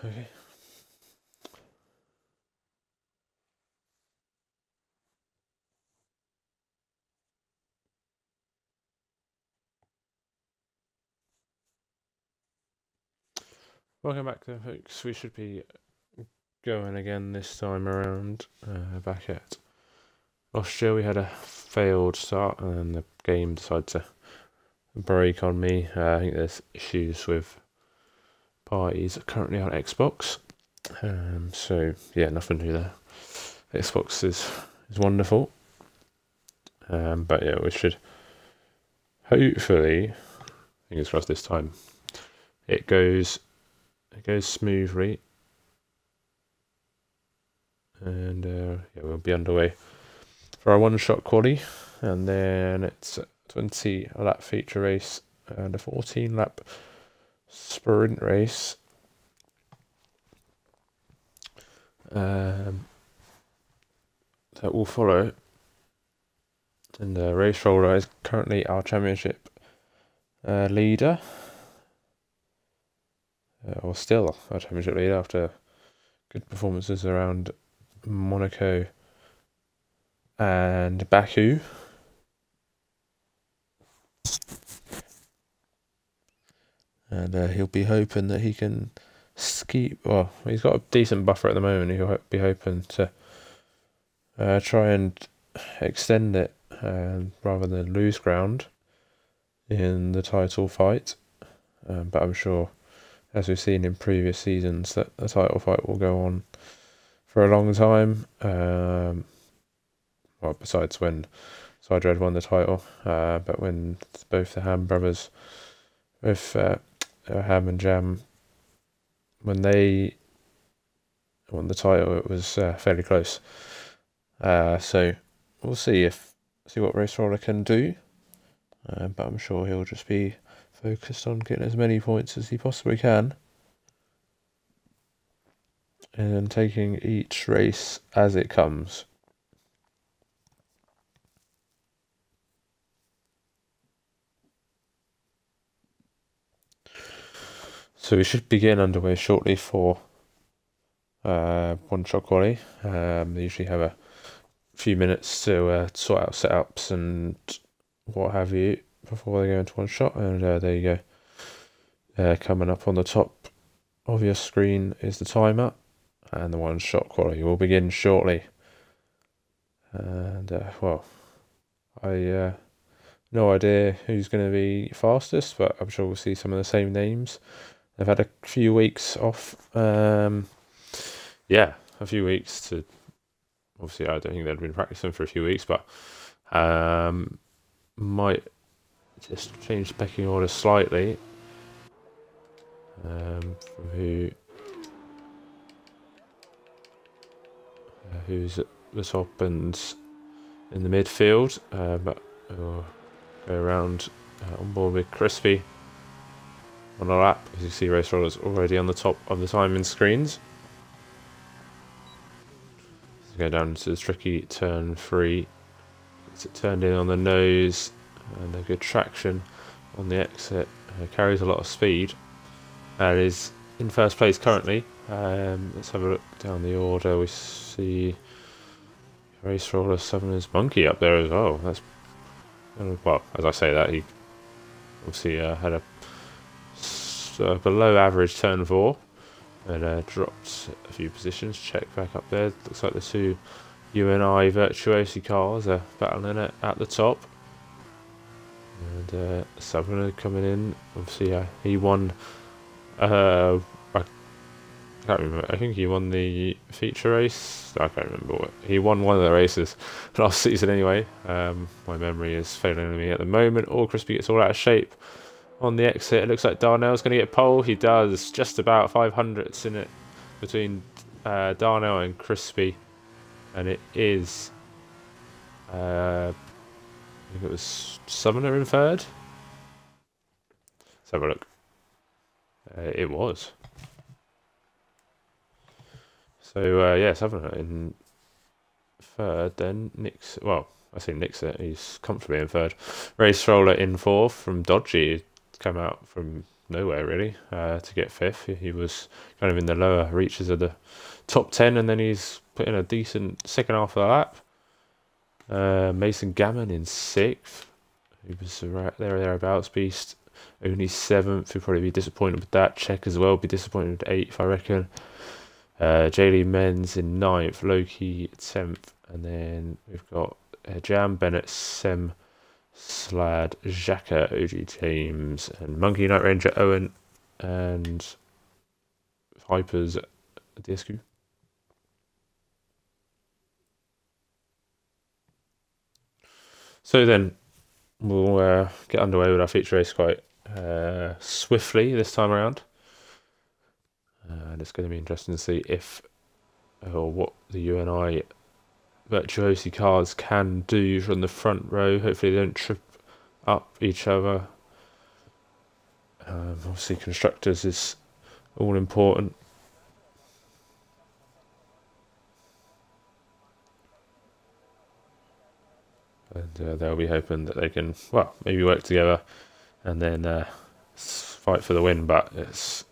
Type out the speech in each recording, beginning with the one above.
Okay. Welcome back then, folks. We should be going again this time around. Back at Austria, we had a failed start and the game decided to break on me. I think there's issues with parties currently on Xbox. So yeah, nothing new there. Xbox is wonderful. But yeah, we should hopefully, fingers crossed this time, it goes smoothly, and yeah, we'll be underway for our one-shot quali, and then it's a 20-lap feature race and a 14-lap sprint race. That will follow. And the race roller is currently our championship leader, or still our championship leader after good performances around Monaco and Baku. And he'll be hoping that he can well, he's got a decent buffer at the moment. He'll be hoping to try and extend it rather than lose ground in the title fight. But I'm sure, as we've seen in previous seasons, that the title fight will go on for a long time. Well, besides when Sidred won the title, but when both the Ham brothers, both Ham and Jam, when they won the title, it was fairly close. So we'll see what Race Roller can do. But I'm sure he'll just be focused on getting as many points as he possibly can, and taking each race as it comes. So we should be getting underway shortly for one-shot quali. They usually have a few minutes to sort out setups and what have you before they go into one shot, and there you go. Coming up on the top of your screen is the timer, and the one-shot quali will begin shortly. And well, I no idea who's going to be fastest, but I'm sure we'll see some of the same names. They've had a few weeks off. Yeah, a few weeks to. Obviously, I don't think they'd been practicing for a few weeks, but might just change the pecking order slightly. From who's at the top and in the midfield, but we'll go around on board with Crispy on a lap. As you see, Race Roller's already on the top of the timing screens. So go down to the tricky turn 3. It's turned in on the nose, and a good traction on the exit. Carries a lot of speed. And is in first place currently. Let's have a look down the order. We see Race Roller Southerners Monkey up there as well. That's well, as I say that, he obviously had a below average turn 4 and dropped a few positions. Check back up there. Looks like the two UNI Virtuosi cars are battling it at the top. And Southerner coming in. Obviously, he won. I can't remember. I think he won the feature race. I can't remember what. He won one of the races last season anyway. My memory is failing me at the moment. Crispy gets all out of shape on the exit. It looks like Darnell's going to get pole. He does. Just about 500ths in it between Darnell and Crispy. And it is... I think it was Summoner in third. Let's have a look. It was. So, yeah, Summoner in third, then Nix. Well, I say Nixit, he's comfortably in third. Race Roller in fourth from Dodgy, come out from nowhere really to get 5th. He was kind of in the lower reaches of the top 10, and then he's put in a decent second half of the lap. Mason Gammon in 6th. He was right thereabouts. Beast only 7th. He'll probably be disappointed with that. Check as well, be disappointed with 8th, I reckon. J.Lee Menz in 9th. Loki 10th. And then we've got Jam Bennett, Sem Slad, Xhaka, OG James, and Monkey Night Ranger Owen, and Hypers DSQ. So then we'll get underway with our feature race quite swiftly this time around. And it's going to be interesting to see if or what the UNI Virtuosi cars can do from the front row. Hopefully they don't trip up each other. Obviously constructors is all important. And they'll be hoping that they can, well, maybe work together and then fight for the win, but it's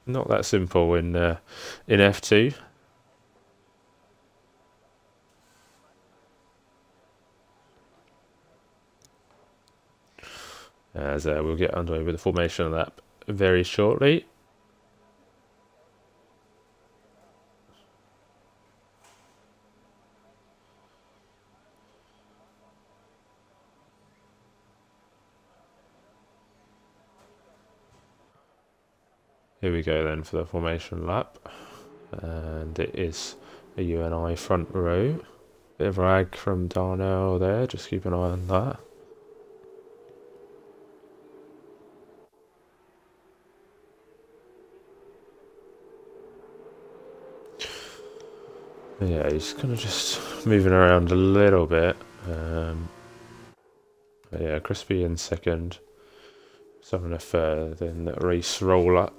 not that simple in F2. As we'll get underway with the formation of that very shortly. Here we go then for the formation lap, and it is a UNI front row. Bit of rag from Darnell there, just keep an eye on that. Yeah, he's kind of just moving around a little bit. Yeah, Crispy in 2nd, 7 in 3rd, then the race roller.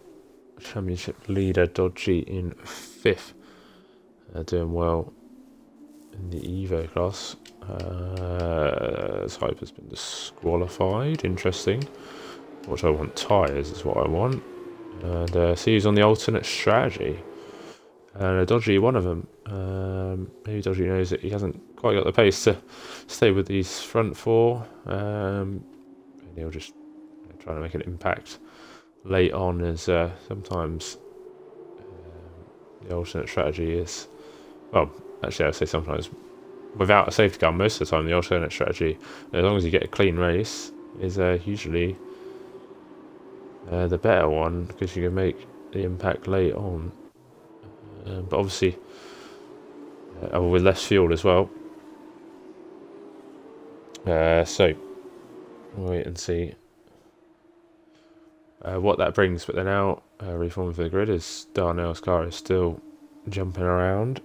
Championship leader Dodgy in 5th, doing well in the Evo class. Hyper's been disqualified. Interesting. What I want, tyres is what I want. And see who's on the alternate strategy. And a Dodgy one of them. Maybe Dodgy knows that he hasn't quite got the pace to stay with these front 4. And he'll just try to make an impact late on, as sometimes the alternate strategy is, well, actually I'd say sometimes without a safety car, most of the time the alternate strategy, as long as you get a clean race, is usually the better one, because you can make the impact late on. But obviously with less fuel as well. So we'll wait and see what that brings, but they're now reforming for the grid as Darnell's car is still jumping around.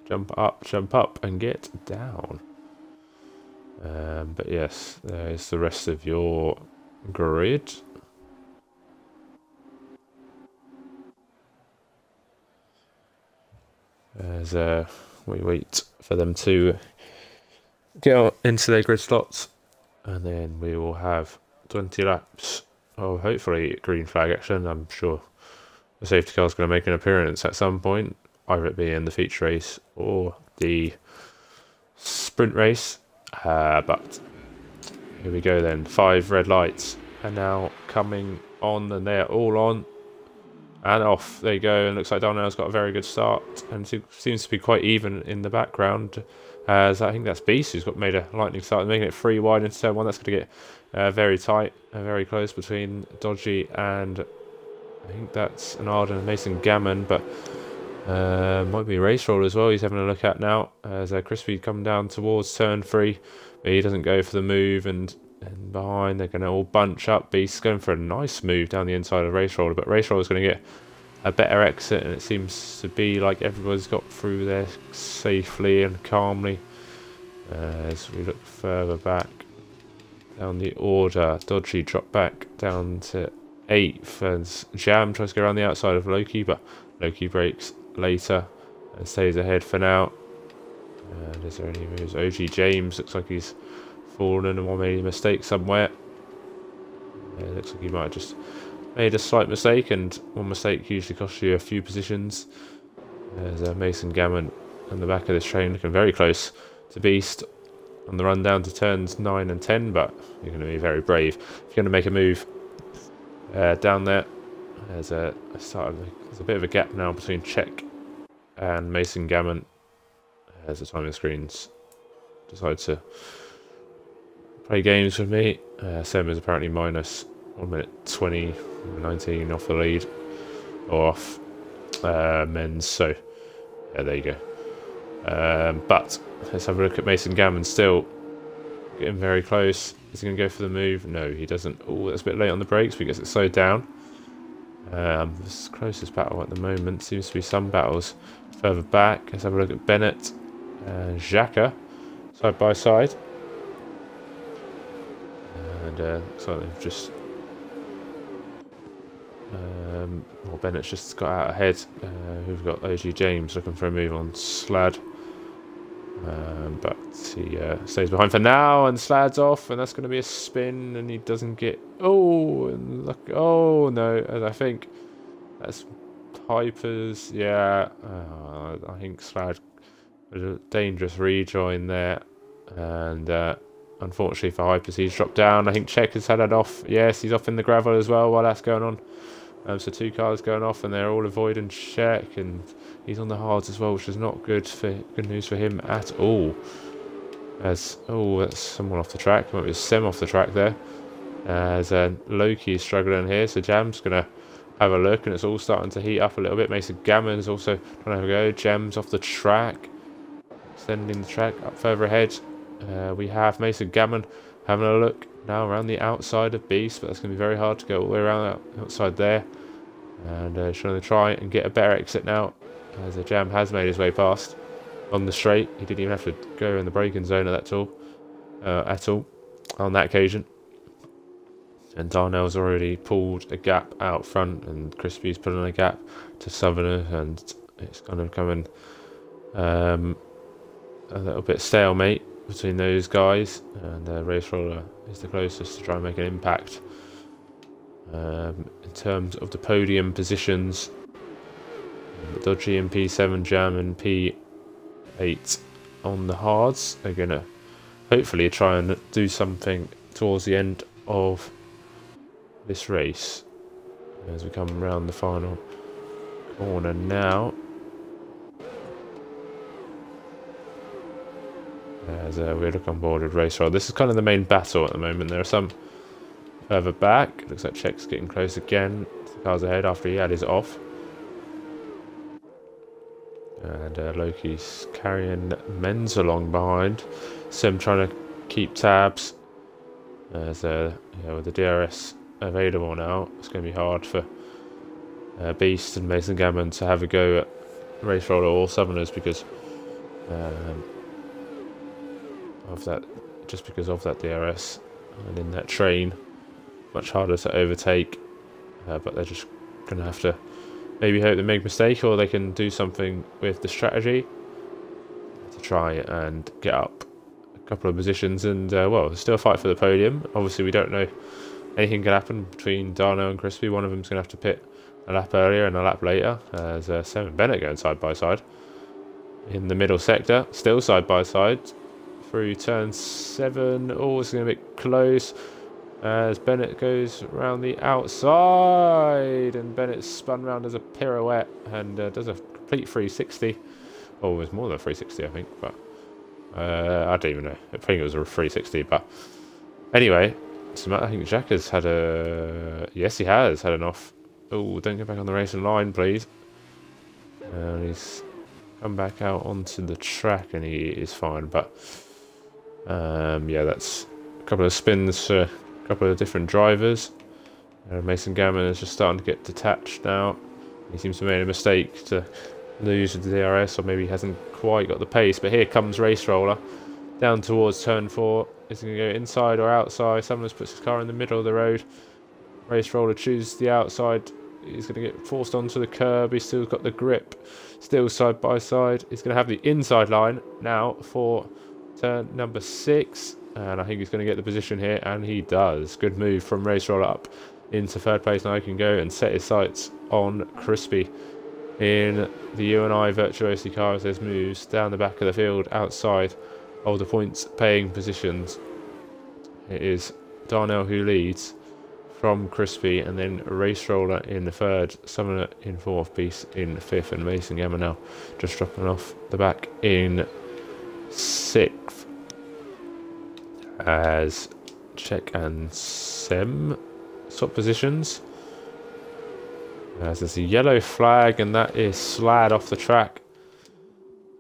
Jump up and get down. But yes, there's the rest of your grid. As we wait for them to get into their grid slots. And then we will have 20 laps of hopefully green flag action. I'm sure the safety car is going to make an appearance at some point, either it be in the feature race or the sprint race. But here we go then. 5 red lights are now coming on, and they're all on. And off they go, and looks like Darnell's got a very good start, and seems to be quite even in the background. As I think that's Beast who's made a lightning start, making it 3 wide into turn 1. That's going to get very tight, very close between Dodgy and I think that's an Arden and Mason Gammon, but might be Race Roll as well. He's having a look at now as Crispy come down towards turn 3, but he doesn't go for the move, and behind they're going to all bunch up. Beast's going for a nice move down the inside of Race Roller, but Race Roller is going to get a better exit, and it seems to be like everybody's got through there safely and calmly. As we look further back down the order, Dodgy dropped back down to 8th, and Jam tries to go around the outside of Loki, but Loki breaks later and stays ahead for now. And is there any moves? OG James looks like he's fallen or made a mistake somewhere. It looks like he might have just made a slight mistake, and one mistake usually costs you a few positions. There's Mason Gammon on the back of this train, looking very close to Beast on the run down to turns 9 and 10, but you're going to be very brave if you're going to make a move down there. There's a bit of a gap now between Czech and Mason Gammon as the timing screens decide to play games with me. Sem is apparently minus 1 minute 20, 19 off the lead, or off men's, so yeah, there you go. But let's have a look at Mason Gammon, still getting very close. Is he going to go for the move? No, he doesn't. Oh, that's a bit late on the brakes, but he gets it slowed down. This closest battle at the moment seems to be some battles further back. Let's have a look at Bennett and Xhaka side by side. And looks like they've just Bennett's just got out ahead. We've got OG James looking for a move on Slad, but he stays behind for now, and Slad's off, and that's going to be a spin, and he doesn't get. Oh, and look! Oh no! And I think that's Piper's. Yeah, I think Slad was a dangerous rejoin there, and unfortunately for Hypers, he's dropped down. I think Czech has had it off. Yes, he's off in the gravel as well while that's going on. So 2 cars going off, and they're all avoiding Czech, and he's on the hards as well, which is not good news for him at all. That's someone off the track. Might be Sem off the track there. As Loki is struggling here, so Jam's gonna have a look, and it's all starting to heat up a little bit. Mason Gammon is also trying to have a go. Jam's off the track, extending the track up further ahead. We have Mason Gammon having a look now around the outside of Beast, but that's going to be very hard to go all the way around the outside there. And trying to try and get a better exit now, as Jam has made his way past on the straight. He didn't even have to go in the braking zone at all on that occasion. And Darnell's already pulled a gap out front, and Crispy's pulling a gap to Southerner, and it's kind of coming a little bit stalemate between those guys, and Race Roller is the closest to try and make an impact. In terms of the podium positions, Dodgy and P7, Jam and P8 on the hards are going to hopefully try and do something towards the end of this race as we come around the final corner now. As we look on board with Race Roll. This is kind of the main battle at the moment. There are some further back. Looks like Czech's getting close again. The car's ahead after he had his off. And Loki's carrying Menz along behind. Sim trying to keep tabs. As with the DRS available now, it's going to be hard for Beast and Mason Gammon to have a go at Race Roller or Southerners because because of that DRS, and in that train much harder to overtake, but they're just gonna have to maybe hope they make a mistake, or they can do something with the strategy to try and get up a couple of positions, and well, still a fight for the podium. Obviously we don't know, anything can happen between Darno and Crispy. One of them's gonna have to pit a lap earlier and a lap later, as Sam and Bennett going side by side in the middle sector, still side by side through turn 7. Oh, it's going to be close as Bennett goes around the outside, and Bennett spun round as a pirouette and does a complete 360. Oh, it was more than a 360, I think, but I don't even know. I think it was a 360, but anyway, so I think Jack has had yes, he has had an off. Oh, don't get back on the racing line, please. And he's come back out onto the track, and he is fine, but yeah, that's a couple of spins for a couple of different drivers. Mason Gammon is just starting to get detached now. He seems to have made a mistake to lose the DRS, or maybe he hasn't quite got the pace, but here comes Race Roller down towards turn 4. Is he going to go inside or outside? Someone puts his car in the middle of the road. Race Roller chooses the outside. He's going to get forced onto the curb. He's still got the grip, still side by side. He's going to have the inside line now for turn number 6, and I think he's going to get the position here, and he does. Good move from Race Roller up into 3rd place. Now he can go and set his sights on Crispy in the UNI Virtuosi car as there's moves down the back of the field outside of the points paying positions. It is Darnell who leads from Crispy, and then Race Roller in the 3rd, Summoner in 4th, Beast in 5th, and Mason Gamma now just dropping off the back in 6th as Czech and Sem swap positions. As there's a yellow flag, and that is Slad off the track,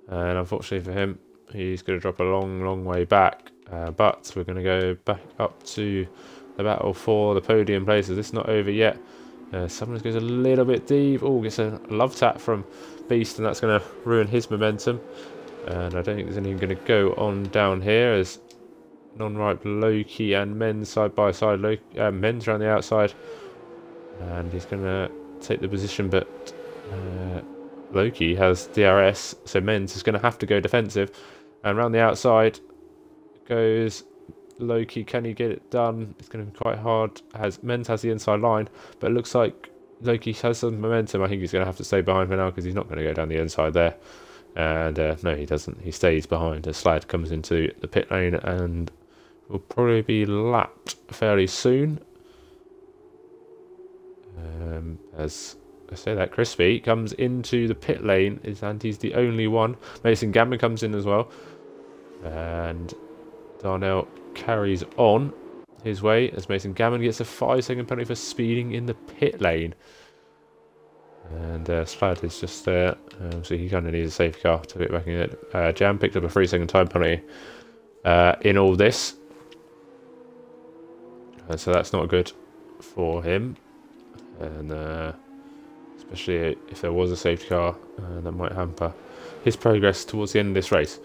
and unfortunately for him, he's going to drop a long way back, but we're going to go back up to the battle for the podium places. This is not over yet. Someone goes a little bit deep. Oh, gets a love tap from Beast, and that's going to ruin his momentum. And I don't think there's anything going to go on down here as non-ripe Loki and Men's side by side. Men's around the outside, and he's going to take the position, but Loki has DRS, so Men's is going to have to go defensive. And around the outside goes Loki. Can he get it done? It's going to be quite hard as Men's has the inside line, but it looks like Loki has some momentum. I think he's going to have to stay behind for now because he's not going to go down the inside there. And no, he doesn't. He stays behind as Slad comes into the pit lane and will probably be lapped fairly soon. As I say that, Crispy comes into the pit lane, and he's the only one. Mason Gamma comes in as well, and Darnell carries on his way as Mason Gammon gets a 5-second penalty for speeding in the pit lane. And Slad is just there, so he kind of needs a safety car to get back in it. Jam picked up a 3-second time penalty in all this, so that's not good for him. And especially if there was a safety car, that might hamper his progress towards the end of this race.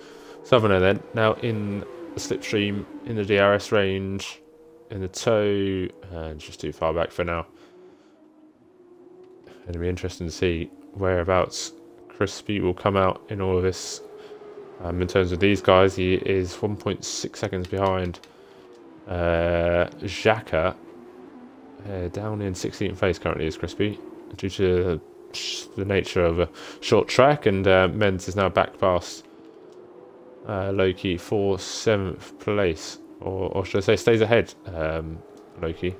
Southerner then, now in the slipstream, in the DRS range, in the tow, and just too far back for now. It'll be interesting to see whereabouts Crispy will come out in all of this. In terms of these guys, he is 1.6 seconds behind Xhaka. Down in 16th place currently is Crispy, due to the nature of a short track, and Menz is now back past Loki for 7th place, or should I say stays ahead Loki.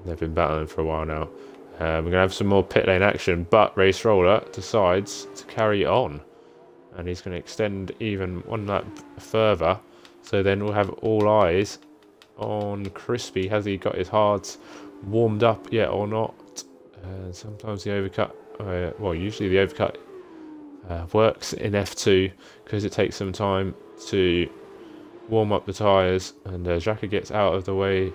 They've been battling for a while now. We're going to have some more pit lane action, but Race Roller decides to carry on, and he's going to extend even one lap further, so then we'll have all eyes on Crispy. Has he got his hards warmed up yet or not? Sometimes the overcut, well, usually the overcut works in F2 because it takes some time to warm up the tyres, and Xhaka gets out of the way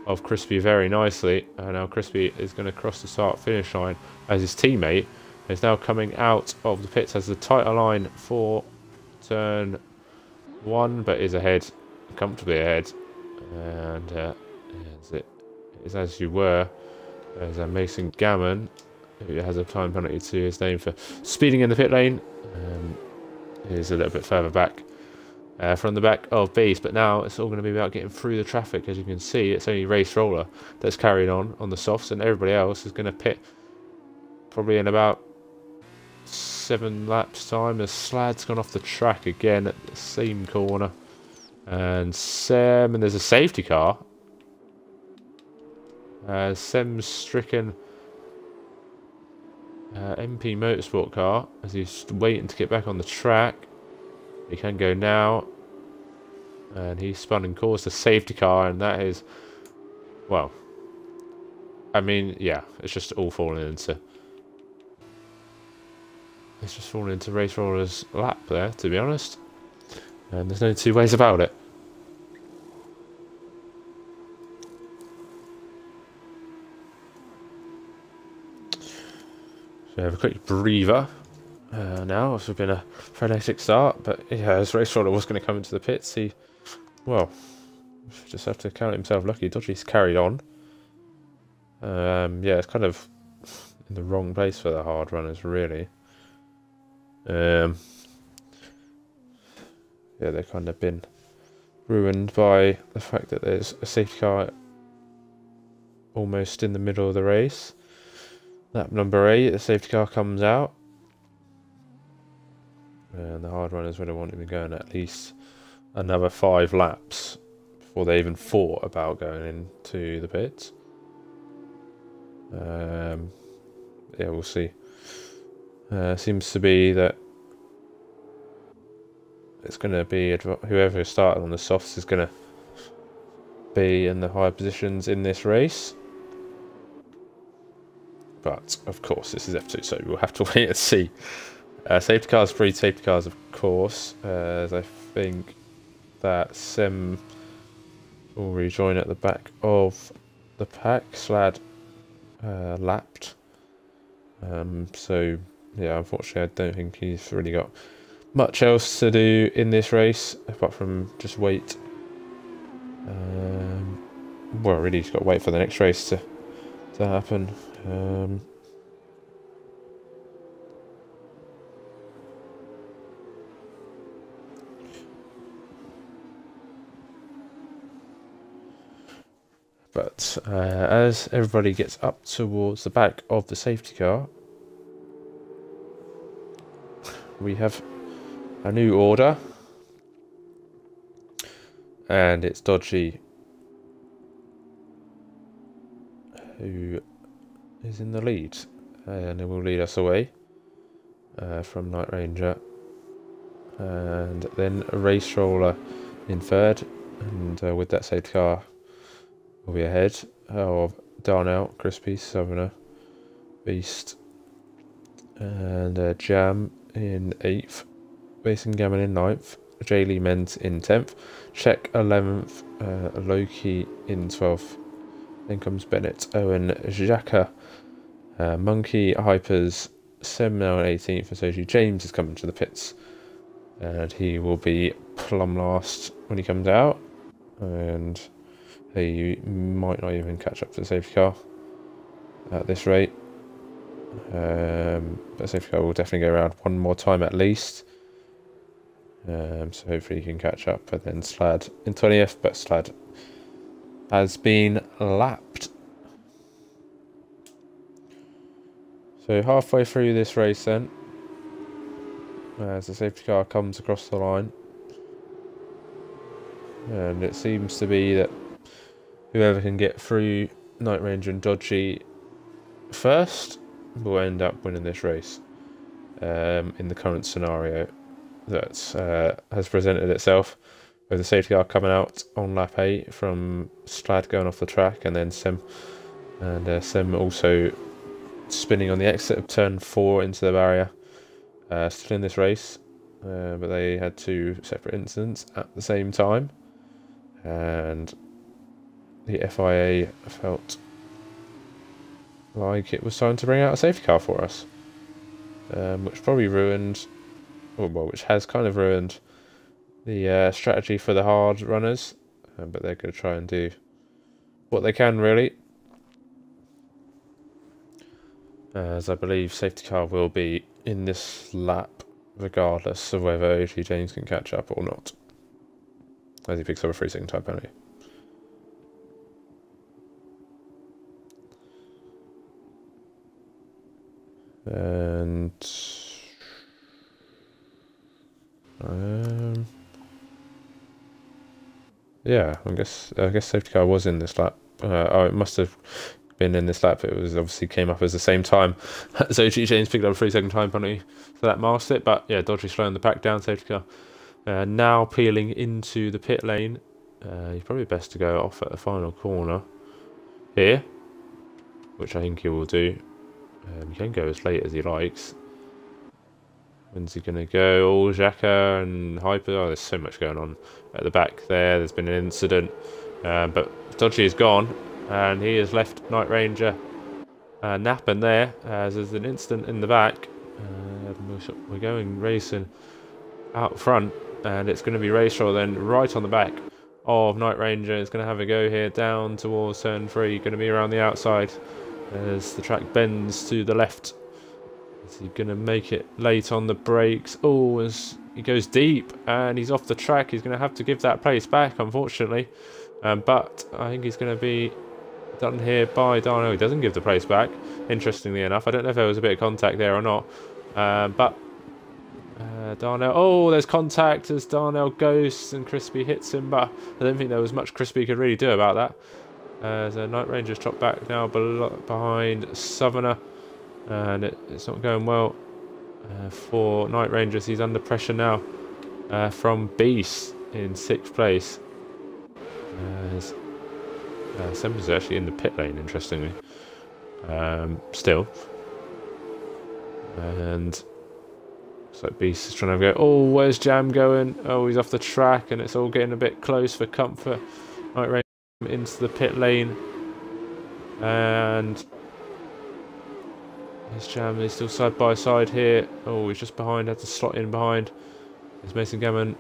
of Crispy very nicely, and now Crispy is going to cross the start-finish line as his teammate is now coming out of the pits, has the tighter line for turn 1, but is ahead, comfortably ahead. And it is as you were. There's a Mason Gammon who has a time penalty to his name for speeding in the pit lane. He's a little bit further back from the back of Beast, but now it's all going to be about getting through the traffic. As you can see, it's only Race Roller that's carried on the softs, and everybody else is going to pit probably in about 7 laps time as Slad's gone off the track again at the same corner. And Sem, and there's a safety car. Sem's stricken MP Motorsport car as he's waiting to get back on the track. He can go now, and he spun and caused a safety car, and that is, well, I mean, yeah, it's just all falling into. It's just falling into Race Roller's lap there, to be honest. And there's no two ways about it. So have a quick breather now. It's been a frenetic start, but yeah, as Race Roller was going to come into the pits, he, well, just have to count himself lucky. Dodgy's carried on. Yeah, it's kind of in the wrong place for the hard runners, really. yeah, they've kind of been ruined by the fact that there's a safety car almost in the middle of the race. Lap number 8, the safety car comes out. And the hard runners would have wanted to be going at least another 5 laps before they even thought about going into the pits. Yeah, we'll see. Seems to be that it's going to be whoever started on the softs is going to be in the higher positions in this race. But of course, this is F2, so we'll have to wait and see. Safety cars, 3 safety cars, of course. As I think that Sim will rejoin at the back of the pack. Slad lapped. So yeah, unfortunately, I don't think he's really got much else to do in this race apart from just wait. Well, really, he's got to wait for the next race to happen. But as everybody gets up towards the back of the safety car, we have a new order, and it's Dodgy who is in the lead, and it will lead us away from Night Ranger, and then a Race Roller in third, and with that safety car will be ahead of Darnell, Crispy, Southerner, Beast, and Jam in 8th, Basin Gammon in 9th, Jaylee Ment in 10th, Check 11th, Loki in 12th. Then comes Bennett, Owen, Xhaka, Monkey, Hypers, Sem now in 18th, and Soji James is coming to the pits. And he will be plumb last when he comes out. And he might not even catch up to the safety car at this rate. But the safety car will definitely go around one more time at least. So hopefully he can catch up. And then Slad in 20th, but Slad has been lapped. So halfway through this race then, as the safety car comes across the line, and it seems to be that whoever can get through Night Ranger and Dodgy first will end up winning this race, in the current scenario that has presented itself, with the safety car coming out on lap 8 from Slad going off the track, and then Sem also spinning on the exit of turn 4 into the barrier. Still in this race, but they had 2 separate incidents at the same time, and the FIA felt like it was time to bring out a safety car for us, which probably ruined, which has kind of ruined the strategy for the hard runners, but they're going to try and do what they can, really. As I believe safety car will be in this lap, regardless of whether OG James can catch up or not, as he picks up a 3-second time penalty. And yeah, I guess safety car was in this lap. Oh, it must have been in this lap. It was obviously came up as the same time. So OG James picked up a 3-second time penalty, so that masked it. But yeah, Dodgy slowing the pack down. Safety car now peeling into the pit lane. He's probably best to go off at the final corner here, which I think he will do. He can go as late as he likes. When's he going to go? All Xhaka and Hyper. Oh, there's so much going on at the back there. There's been an incident. But Dodgy is gone. And he has left Night Ranger napping there. As there's an incident in the back. We're going racing out front. And it's going to be Racer then right on the back of Night Ranger. It's going to have a go here down towards turn 3. Going to be around the outside as the track bends to the left. Is he going to make it late on the brakes? Oh, as he goes deep and he's off the track. He's going to have to give that place back, unfortunately. But I think he's going to be done here by Darnell. He doesn't give the place back, interestingly enough. I don't know if there was a bit of contact there or not. But Darnell... Oh, there's contact as Darnell goes and Crispy hits him. But I don't think there was much Crispy could really do about that. As Night Ranger's dropped back now behind Southerner. And it's not going well for Night Rangers. He's under pressure now from Beast in 6th place. Semper's actually in the pit lane, interestingly. Still. And looks like Beast is trying to go. Oh, where's Jam going? Oh, he's off the track and it's all getting a bit close for comfort. Night Ranger into the pit lane. And his Jam is still side by side here. Oh, he's just behind, had to slot in behind. There's Mason Gammon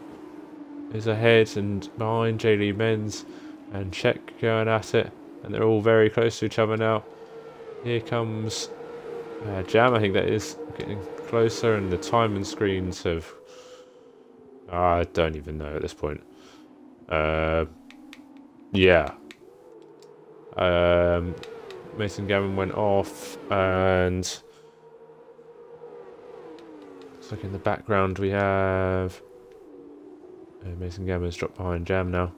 is ahead and behind J. Lee Menz and Czech going at it. And they're all very close to each other now. Here comes Jam, I think that is, getting closer, and the timing screens have... I don't even know at this point. Yeah. Mason Gammon went off, and looks like in the background we have Mason Gammon's dropped behind Jam now.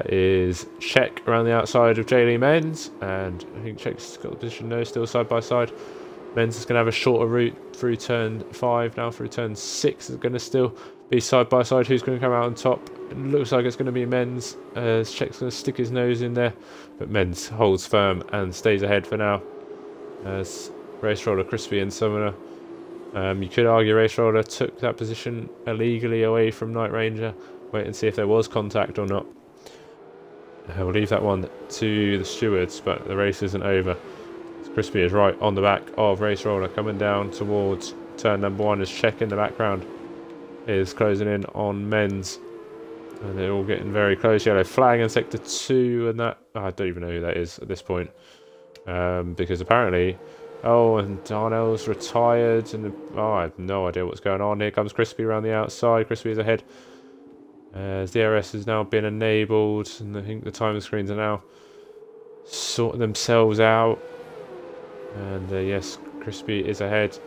Is Czech around the outside of J. Lee Menz, and I think Czech's got the position now, still side by side. Menz is going to have a shorter route through turn 5 now, through turn 6 is going to still be side by side. Who's going to come out on top? It looks like it's going to be Menz. Czech's going to stick his nose in there, but Menz holds firm and stays ahead for now. As Race Roller, Crispy and Summoner. You could argue Race Roller took that position illegally away from Night Ranger. Wait and see if there was contact or not. We'll leave that one to the stewards, but the race isn't over. Crispy is right on the back of Race Roller, coming down towards turn number 1 as Czech in the background is closing in on Menz. And they're all getting very close. Yellow flag in sector 2, and that... Oh, I don't even know who that is at this point. Because apparently... Oh, and Darnell's retired, and I have no idea what's going on. Here comes Crispy around the outside. Crispy is ahead. As DRS has now been enabled, and I think the time screens are now sorting themselves out. And yes, Crispy is ahead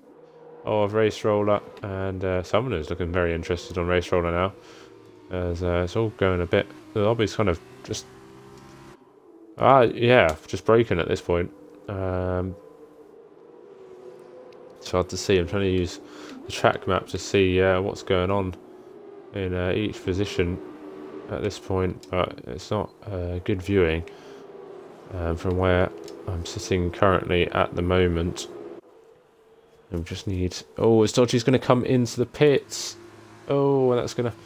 of Race Roller, and Summoner's looking very interested on Race Roller now. As it's all going a bit... The lobby's kind of just... yeah, just breaking at this point. It's hard to see. I'm trying to use the track map to see what's going on in each position at this point, but it's not good viewing from where I'm sitting currently at the moment. And we just need... Oh, it's Dodgy's going to come into the pits. Oh, and that's going to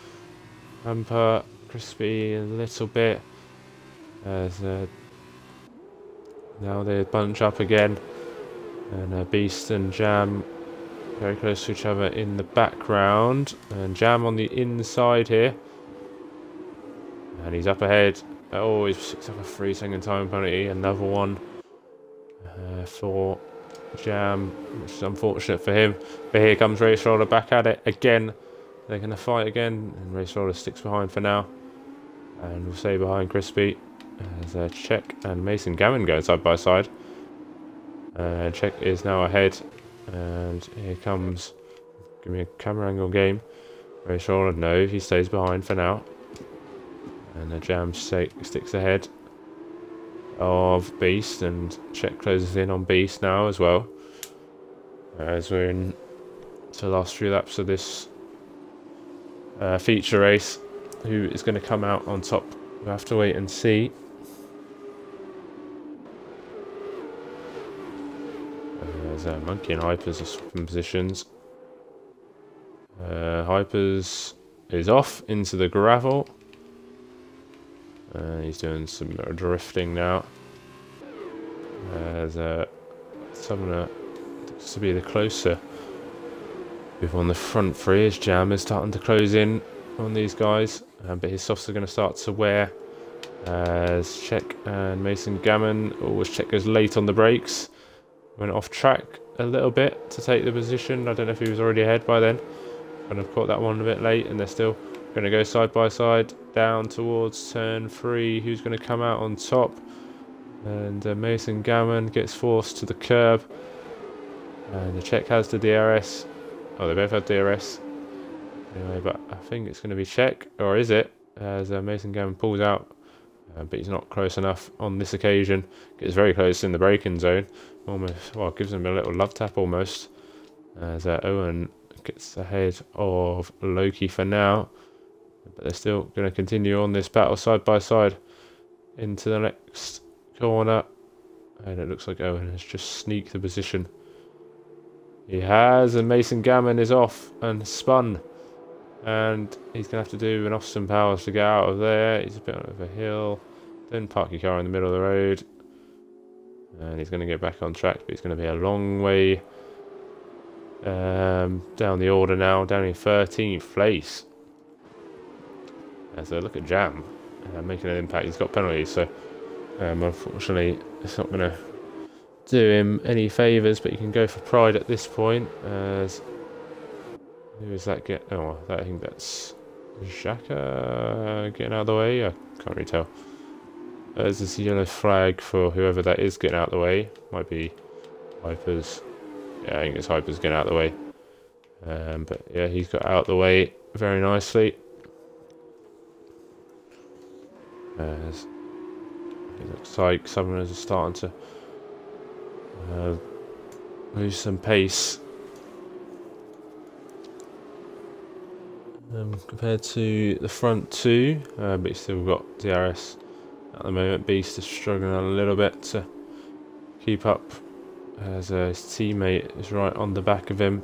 hamper Crispy a little bit. As now they bunch up again. And Beast and Jam very close to each other in the background. And Jam on the inside here. And he's up ahead. Oh, he's picked up a 3-second time penalty. Another one for Jam, which is unfortunate for him. But here comes Race Roller back at it again. They're going to fight again. And Race Roller sticks behind for now. And we'll stay behind Crispy. As Czech and Mason Gammon go side by side. Czech is now ahead, and here comes... Give me a camera angle game. Race Roller, no, he stays behind for now. And the Jam sticks ahead of Beast, and Czech closes in on Beast now as well. As we're in to the last few laps of this feature race. Who is going to come out on top? We'll have to wait and see. There's Monkey and Hypers are swapping positions. Hypers is off into the gravel. He's doing some drifting now. There's Summoner looks to be the closer. With on the front three, as Jam is starting to close in on these guys. But his softs are going to start to wear. As Czech and Mason Gammon. Always Czech goes late on the brakes. Went off track, a little bit to take the position. I don't know if he was already ahead by then. Kind of caught that one a bit late, and they're still going to go side by side down towards turn 3. Who's going to come out on top? And Mason Gammon gets forced to the curb. And the Czech has the DRS. Oh, they both have DRS. Anyway, but I think it's going to be Czech, or is it? As Mason Gammon pulls out, but he's not close enough on this occasion. Gets very close in the braking zone. Almost, well, gives him a little love tap almost. As Owen gets ahead of Loki for now. But they're still going to continue on this battle side by side into the next corner. And it looks like Owen has just sneaked the position. He has, and Mason Gammon is off and spun. And he's going to have to do an Austin Powers to get out of there. He's a bit over a hill. Don't park your car in the middle of the road. And he's going to get back on track, but he's going to be a long way down the order now, down in 13th place. As a look at Jam making an impact. He's got penalties, so unfortunately it's not going to do him any favours, but you can go for pride at this point. As who is that get? Oh, I think that's Xhaka getting out of the way. I can't really tell. There's this yellow flag for whoever that is getting out of the way. Might be Hypers. Yeah, I think it's Hypers getting out of the way. But yeah, he's got out of the way very nicely. As it looks like Southerners are starting to lose some pace compared to the front two, but you've still got DRS at the moment. Beast is struggling a little bit to keep up, as his teammate is right on the back of him.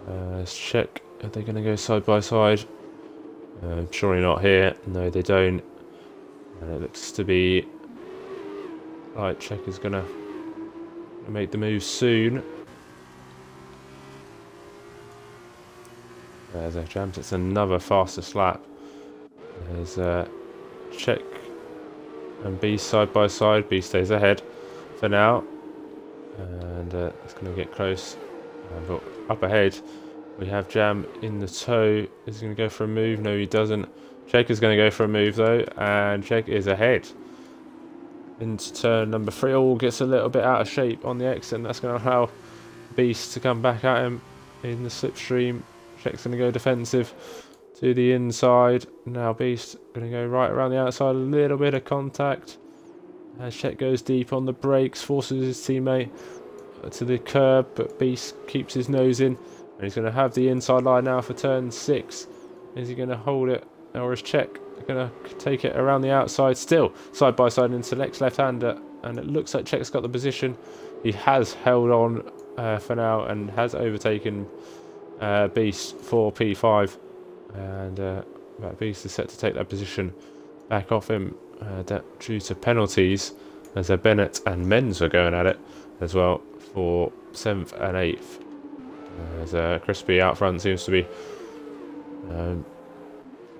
Let's check, are they going to go side by side? Surely not here. No, they don't. And it looks to be like Czech is going to make the move soon. There's a Jams. It's another fastest lap. There's Czech and Beast side by side. Beast stays ahead for now. And it's going to get close. But up ahead, we have Jam in the tow. Is he going to go for a move? No, he doesn't. Czech is going to go for a move though, and Czech is ahead into turn number 3. Oh, gets a little bit out of shape on the exit, and that's going to allow Beast to come back at him in the slipstream. Czech's going to go defensive to the inside. Now Beast going to go right around the outside, a little bit of contact. As Czech goes deep on the brakes, forces his teammate to the curb, but Beast keeps his nose in. And he's going to have the inside line now for turn 6. Is he going to hold it? Or is Czech going to take it around the outside? Still side by side into next left-hander. And it looks like Czech's got the position. He has held on for now and has overtaken Beast for P5. And that Beast is set to take that position back off him due to penalties. As Bennett and Menz are going at it as well for 7th and 8th. As Crispy out front seems to be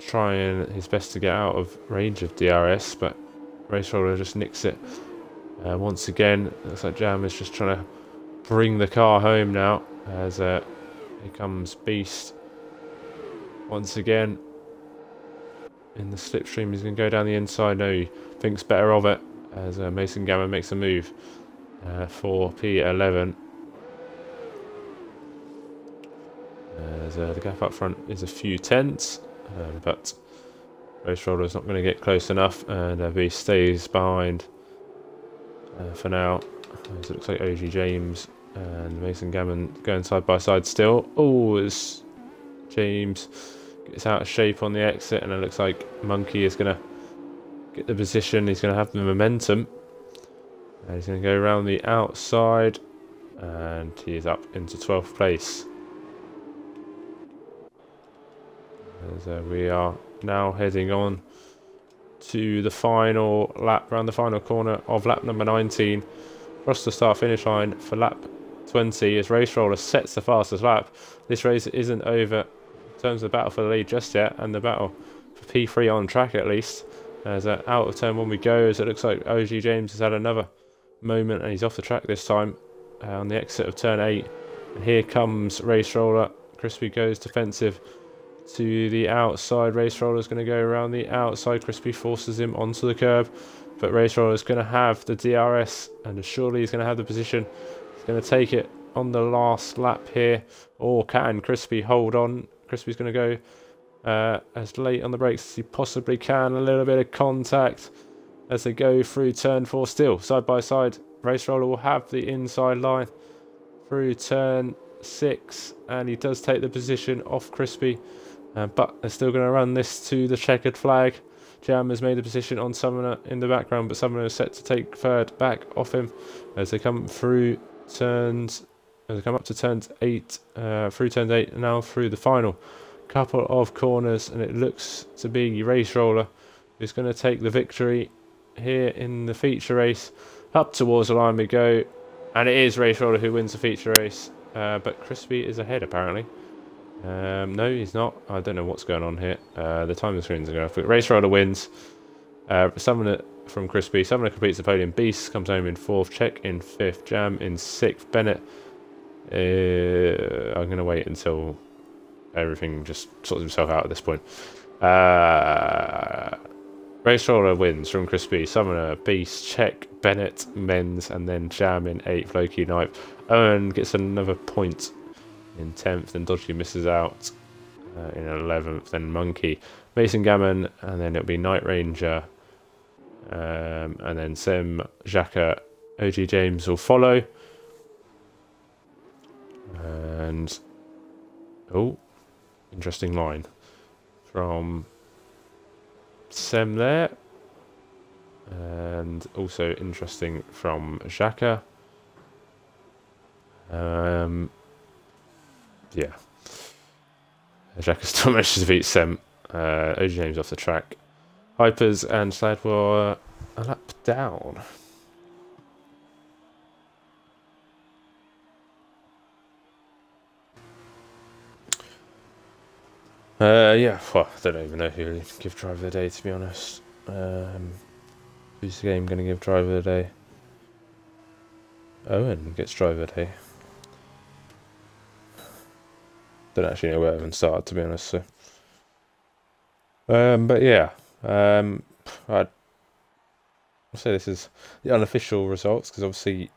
trying his best to get out of range of DRS, but Race Roller just nicks it once again. Looks like Jam is just trying to bring the car home now, as here comes Beast once again in the slipstream. He's going to go down the inside. No, he thinks better of it, as Mason Gammon makes a move for P11. As the gap up front is a few tenths, but Race Roller is not going to get close enough, and Beast stays behind for now. As it looks like OG James and Mason Gammon going side by side still. Oh, as James gets out of shape on the exit, and it looks like Monkey is going to get the position. He's going to have the momentum. And he's going to go around the outside, and he is up into 12th place. As we are now heading on to the final lap, around the final corner of lap number 19. Across the start-finish line for lap 20 as Race Roller sets the fastest lap. This race isn't over in terms of the battle for the lead just yet, and the battle for P3 on track at least. As out of turn 1 we go, as it looks like OG James has had another moment and he's off the track this time. on the exit of turn 8. And here comes Race Roller. Crispy goes defensive to the outside. Race Roller's going to go around the outside. Crispy forces him onto the curb, but Race Roller's going to have the DRS, and surely he's going to have the position. He's going to take it on the last lap here, or can Crispy hold on? Crispy's going to go as late on the brakes as he possibly can. A little bit of contact as they go through turn 4. Still side by side. Race Roller will have the inside line through turn 6, and he does take the position off Crispy, but they're still going to run this to the checkered flag. Jam has made the position on Summoner in the background, but Summoner is set to take third back off him as they come through turns. As they come up to turns 8, through turns 8, and now through the final couple of corners, and it looks to be Race Roller who's going to take the victory here in the feature race. Up towards the line we go, and it is Race Roller who wins the feature race, but Crispy is ahead apparently. No, he's not. I don't know what's going on here. The time screens are going off. Race Roller wins. Summoner from Crispy. Summoner completes the podium. Beast comes home in 4th. Check in 5th. Jam in 6th. Bennett. I'm going to wait until everything just sorts himself out at this point. Race Roller wins from Crispy. Summoner, Beast, Check, Bennett, Menz, and then Jam in 8th. Loki 9th. Owen gets another point in 10th. Then Dodgy misses out in 11th. Then Monkey, Mason Gammon, and then it'll be Night Ranger. And then Sim, Xhaka, OG James will follow. And oh, interesting line from Sem there, and also interesting from Xhaka. Yeah, Xhaka still managed to defeat Sem. OG James off the track. Hypers and Slide were a lap down. Yeah, well, I don't even know who will give driver of the day, to be honest. Who's the game going to give driver of the day? Owen gets driver of the day. Don't actually know where Owen started, to be honest. So, but yeah, I'd say this is the unofficial results, because obviously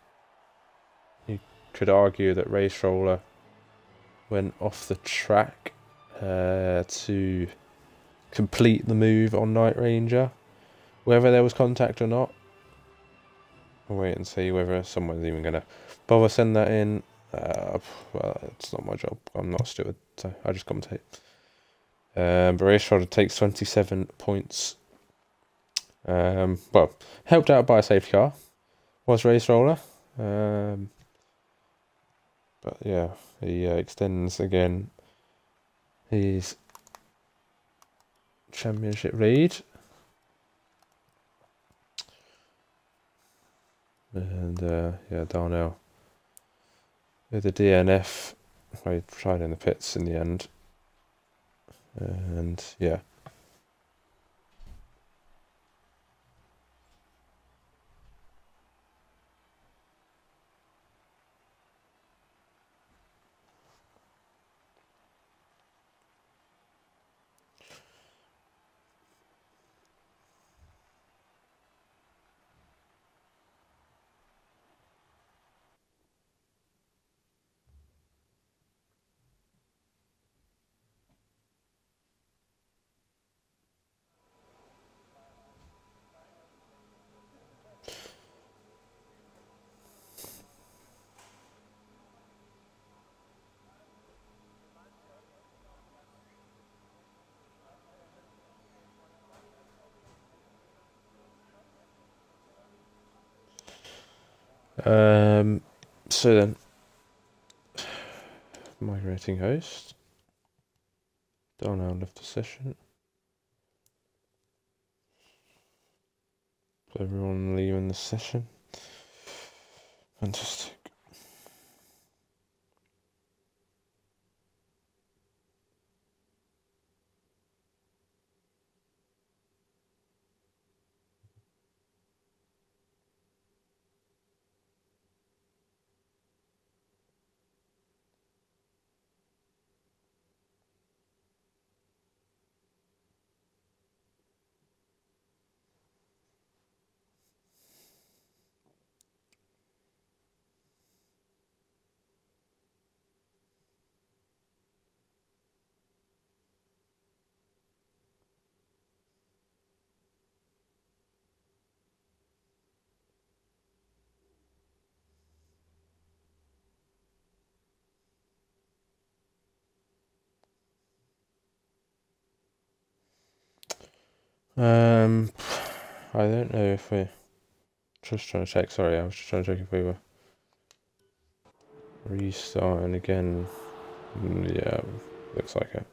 you could argue that Race Roller went off the track to complete the move on Night Ranger. Whether there was contact or not, we'll wait and see whether someone's even going to bother send that in. Well, it's not my job. I'm not a steward, so I just commentate. But Race Roller takes 27 points. Well, helped out by a safety car was Race Roller. But yeah, he extends again his championship lead. And yeah, Darnell with the DNF. I tried in the pits in the end. And yeah. So then, migrating host. Darnell left the session. Everyone leaving the session. Fantastic. I don't know if we're just trying to check. Sorry, I was just trying to check if we were restarting again. Yeah, looks like it.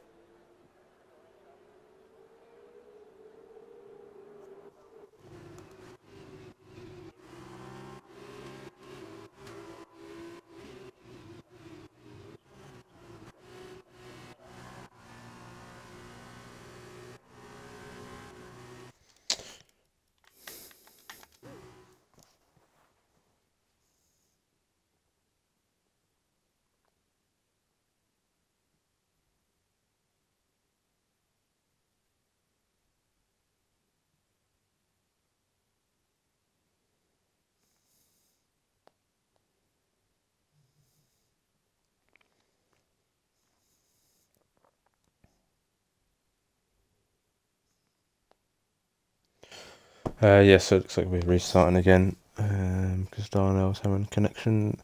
Yes, so it looks like we're restarting again because Darnell's having connection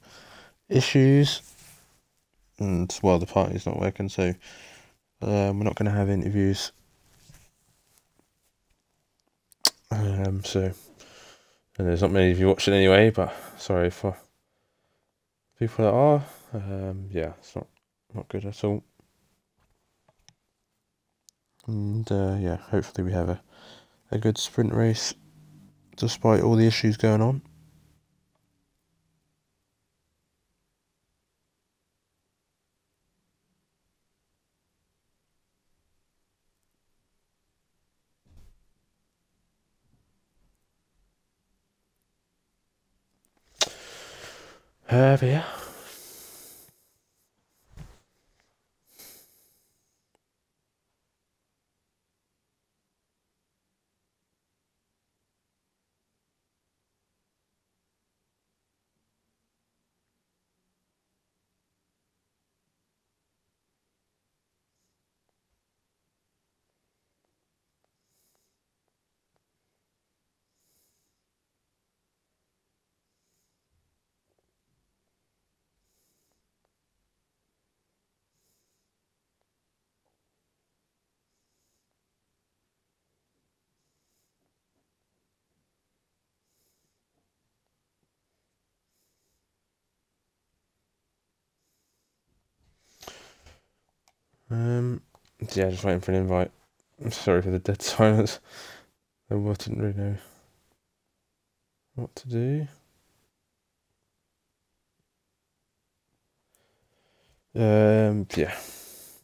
issues, and well, the party's not working, so we're not going to have interviews. So, and there's not many of you watching anyway, but sorry for people that are. Yeah, it's not good at all. And yeah, hopefully we have a good sprint race despite all the issues going on. But yeah. Yeah, just waiting for an invite. I'm sorry for the dead silence. I didn't really know what to do. Yeah, this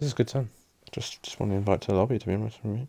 is a good time. Just want to invite to the lobby, to be honest with me.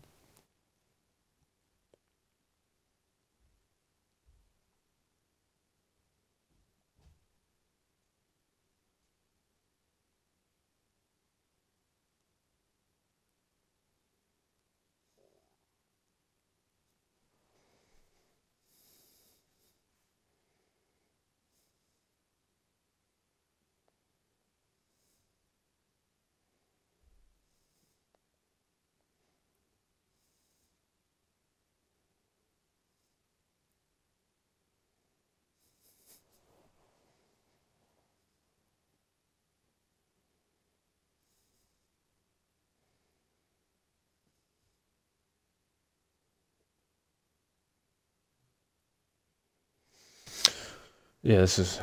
Yeah, this is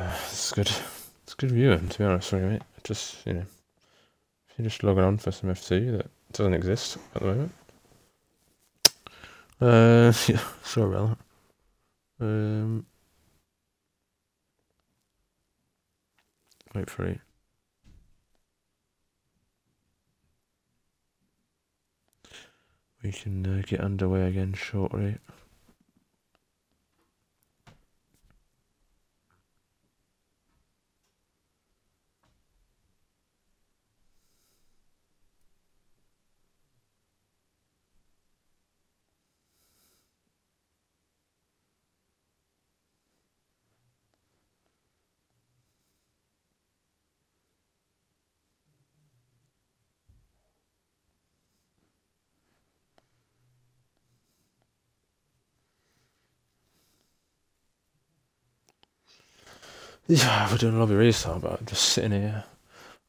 good. It's good viewing, to be honest with you, mate. Just, if you're just logging on for some F2 that doesn't exist at the moment. Yeah, sorry about that. Wait for it. We can get underway again shortly. Yeah, we're doing a lobby restart, but I'm just sitting here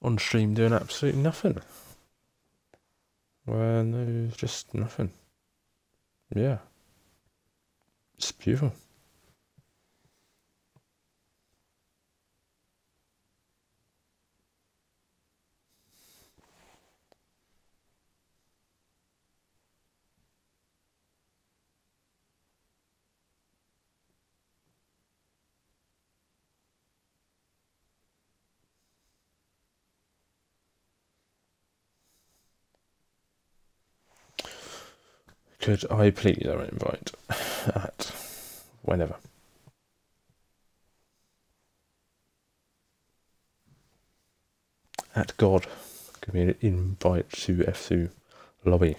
on stream doing absolutely nothing. Well, no, just nothing. Yeah, it's beautiful. Could I please have an invite at whenever? At God, give me an invite to F2 lobby.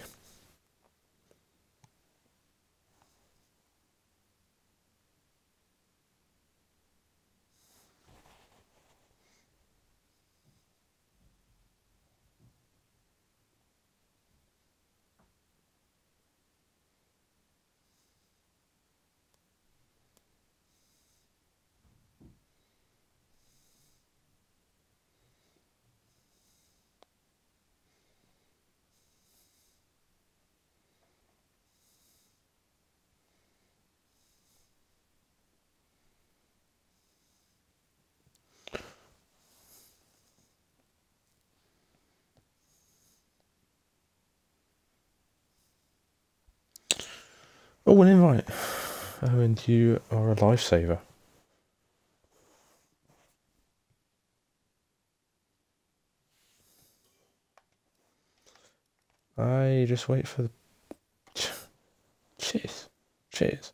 Oh, an invite. Oh, and you are a lifesaver. I just wait for the... Cheers. Cheers.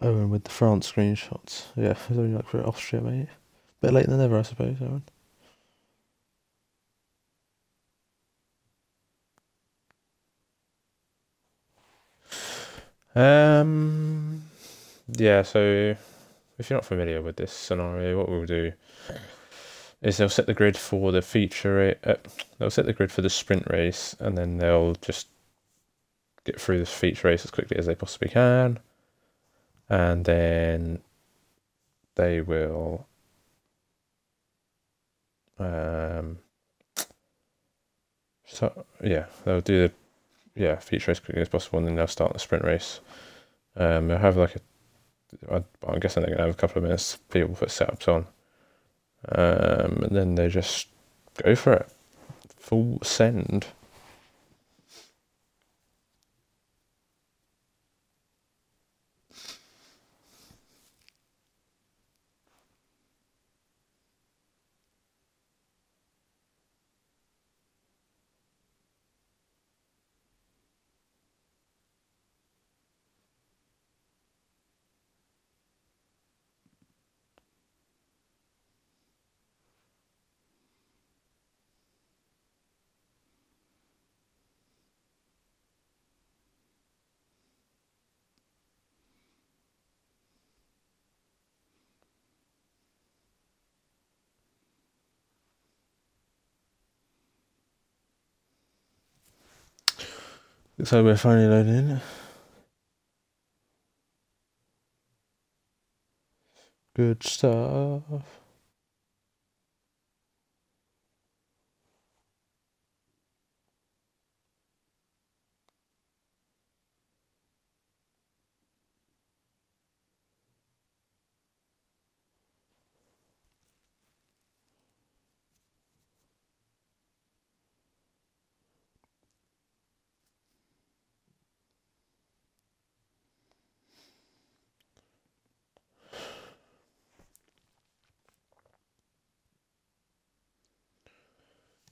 Oh, and with the France screenshots. Yeah, it's only like for Austria, mate. Bit later than ever, I suppose, Owen. Yeah, so if you're not familiar with this scenario, what we'll do is they'll set the grid for the they'll set the grid for the sprint race, and then they'll just get through this feature race as quickly as they possibly can, and then they will so yeah, they'll do the feature race as quickly as possible, and then they'll start the sprint race. They'll have like I'm guessing they're gonna have a couple of minutes people put setups on, and then they just go for it, full send. So we're finally loading in. Good stuff.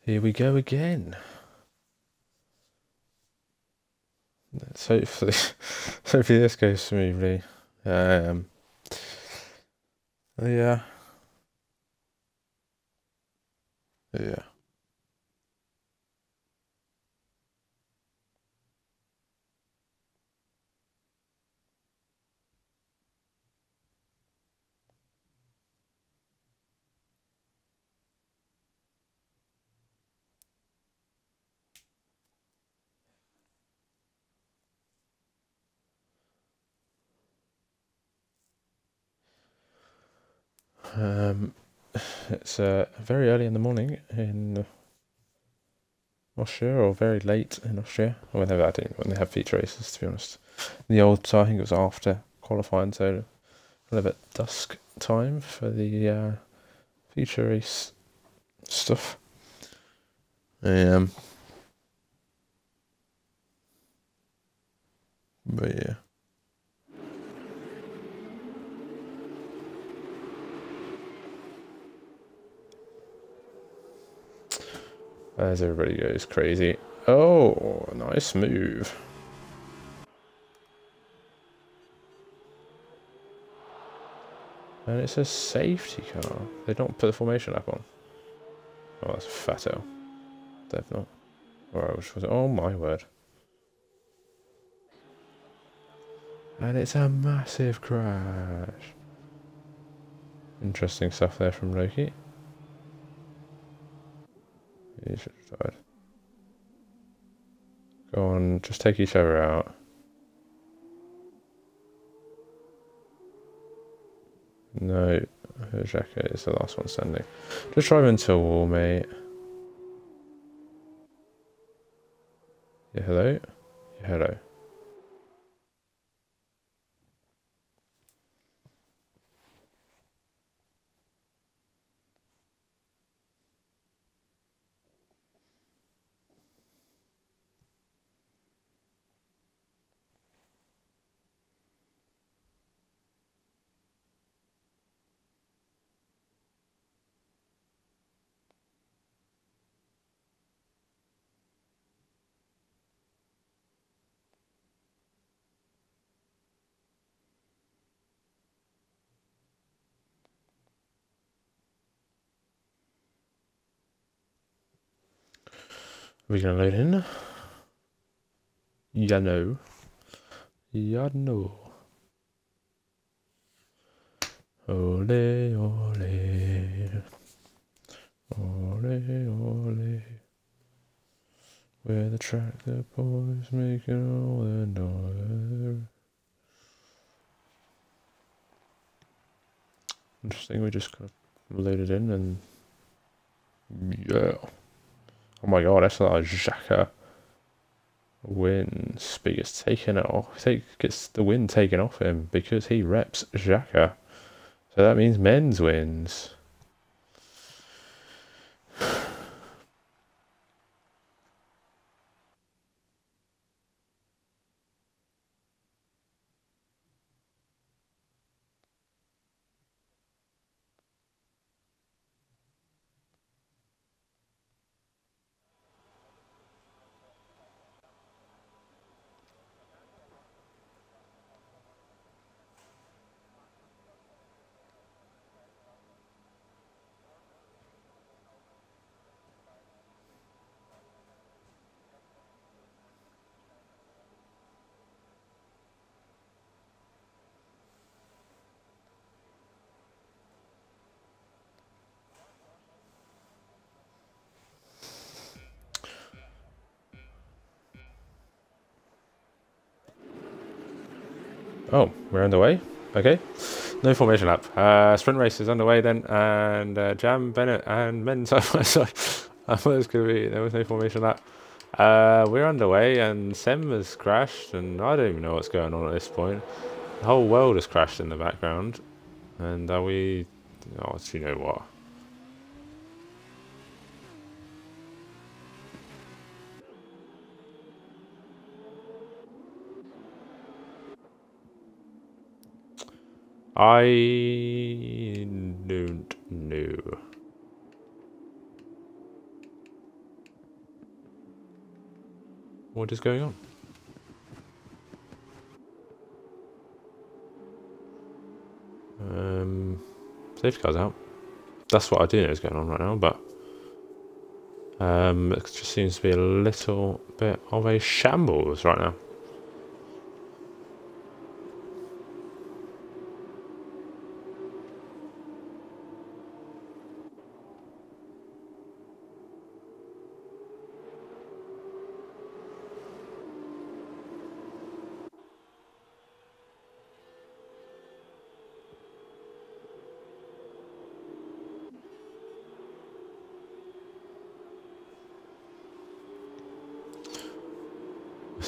Here we go again. So hopefully this goes smoothly. Yeah. Yeah. It's very early in the morning in Austria, or very late in Austria. Or whenever when they have feature races, to be honest. In the old time, I think it was after qualifying, so a little bit dusk time for the feature race stuff. But yeah. As everybody goes crazy. Oh, nice move. And it's a safety car. They don't put the formation lap on. Oh, that's fatto. Definitely. Or which was it? Oh my word. And it's a massive crash. Interesting stuff there from Loki. He should have died. Go on, just take each other out. No, Xhaka is the last one standing. Just drive into a wall, mate. Yeah, hello? Yeah, hello. Are we gonna load in? Yeah, no. Yeah, no. Ole, ole. Ole, ole. We're the track the boys making all the noise. Interesting, we just kind of loaded in and yeah. Oh my god, SLR Xhaka wins. But gets taken off. Gets the win taken off him because he reps Xhaka. So that means men's wins. Oh, we're underway? Okay. No formation lap. Sprint race is underway then, and Jam, Bennett, and men side by side. I thought it was going to be, there was no formation lap. We're underway, and Sem has crashed, and I don't even know what's going on at this point. The whole world has crashed in the background, and are we... Oh, do you know what? I don't know. What is going on? Safety car's out. That's what I do know is going on right now, but it just seems to be a little bit of a shambles right now.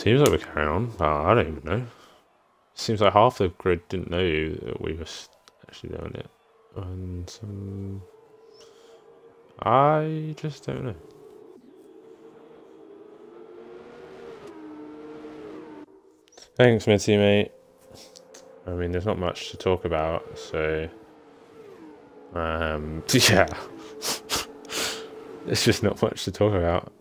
Seems like we're carrying on. I don't even know. Seems like half the grid didn't know that we were actually doing it. And I just don't know. Thanks, Mitty, mate. I mean, there's not much to talk about, so... yeah. There's just not much to talk about.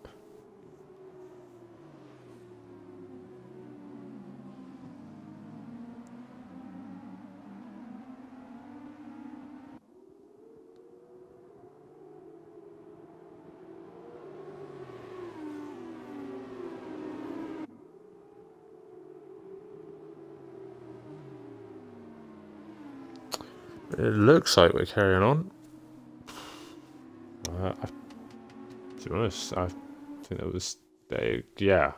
It looks like we're carrying on. To be honest, I think that was... yeah.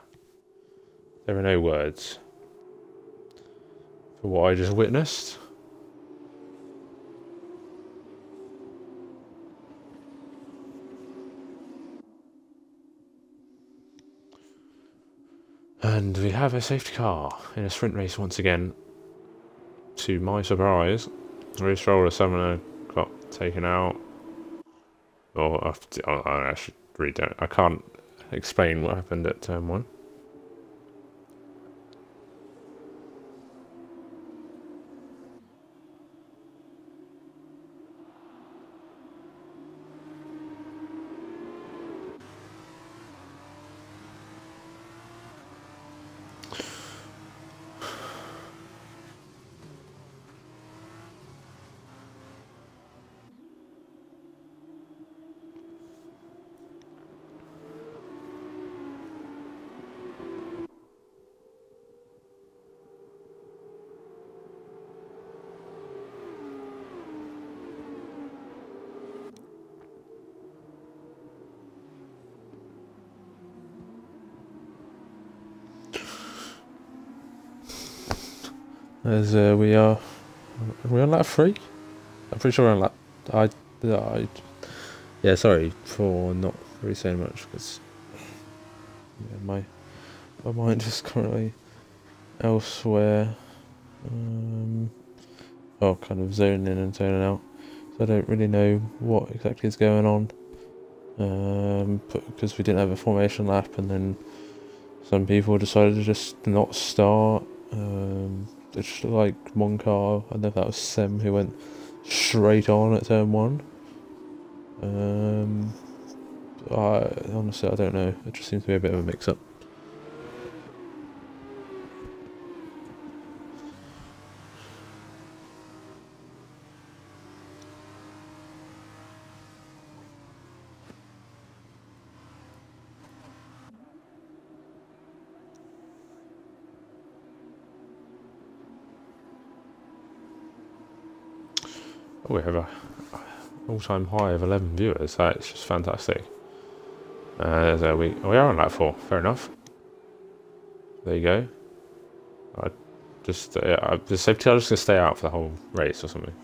There are no words for what I just witnessed. And we have a safety car in a sprint race once again. To my surprise, race stroller summoner got taken out. Or I should read it. I can't explain what happened at turn 1. As we're on lap 3? I'm pretty sure we're on lap... yeah, sorry for not really saying much, because yeah, my mind is currently elsewhere. Oh, kind of zoning in and zoning out. So I don't really know what exactly is going on. Because we didn't have a formation lap, and then some people decided to just not start. It's like one car, I don't know if that was Sem, who went straight on at turn 1. Honestly, I don't know. It just seems to be a bit of a mix-up. Oh, we have a all-time high of 11 viewers. That's just fantastic. So we are on lap 4. Fair enough. There you go. The safety car is just gonna stay out for the whole race or something.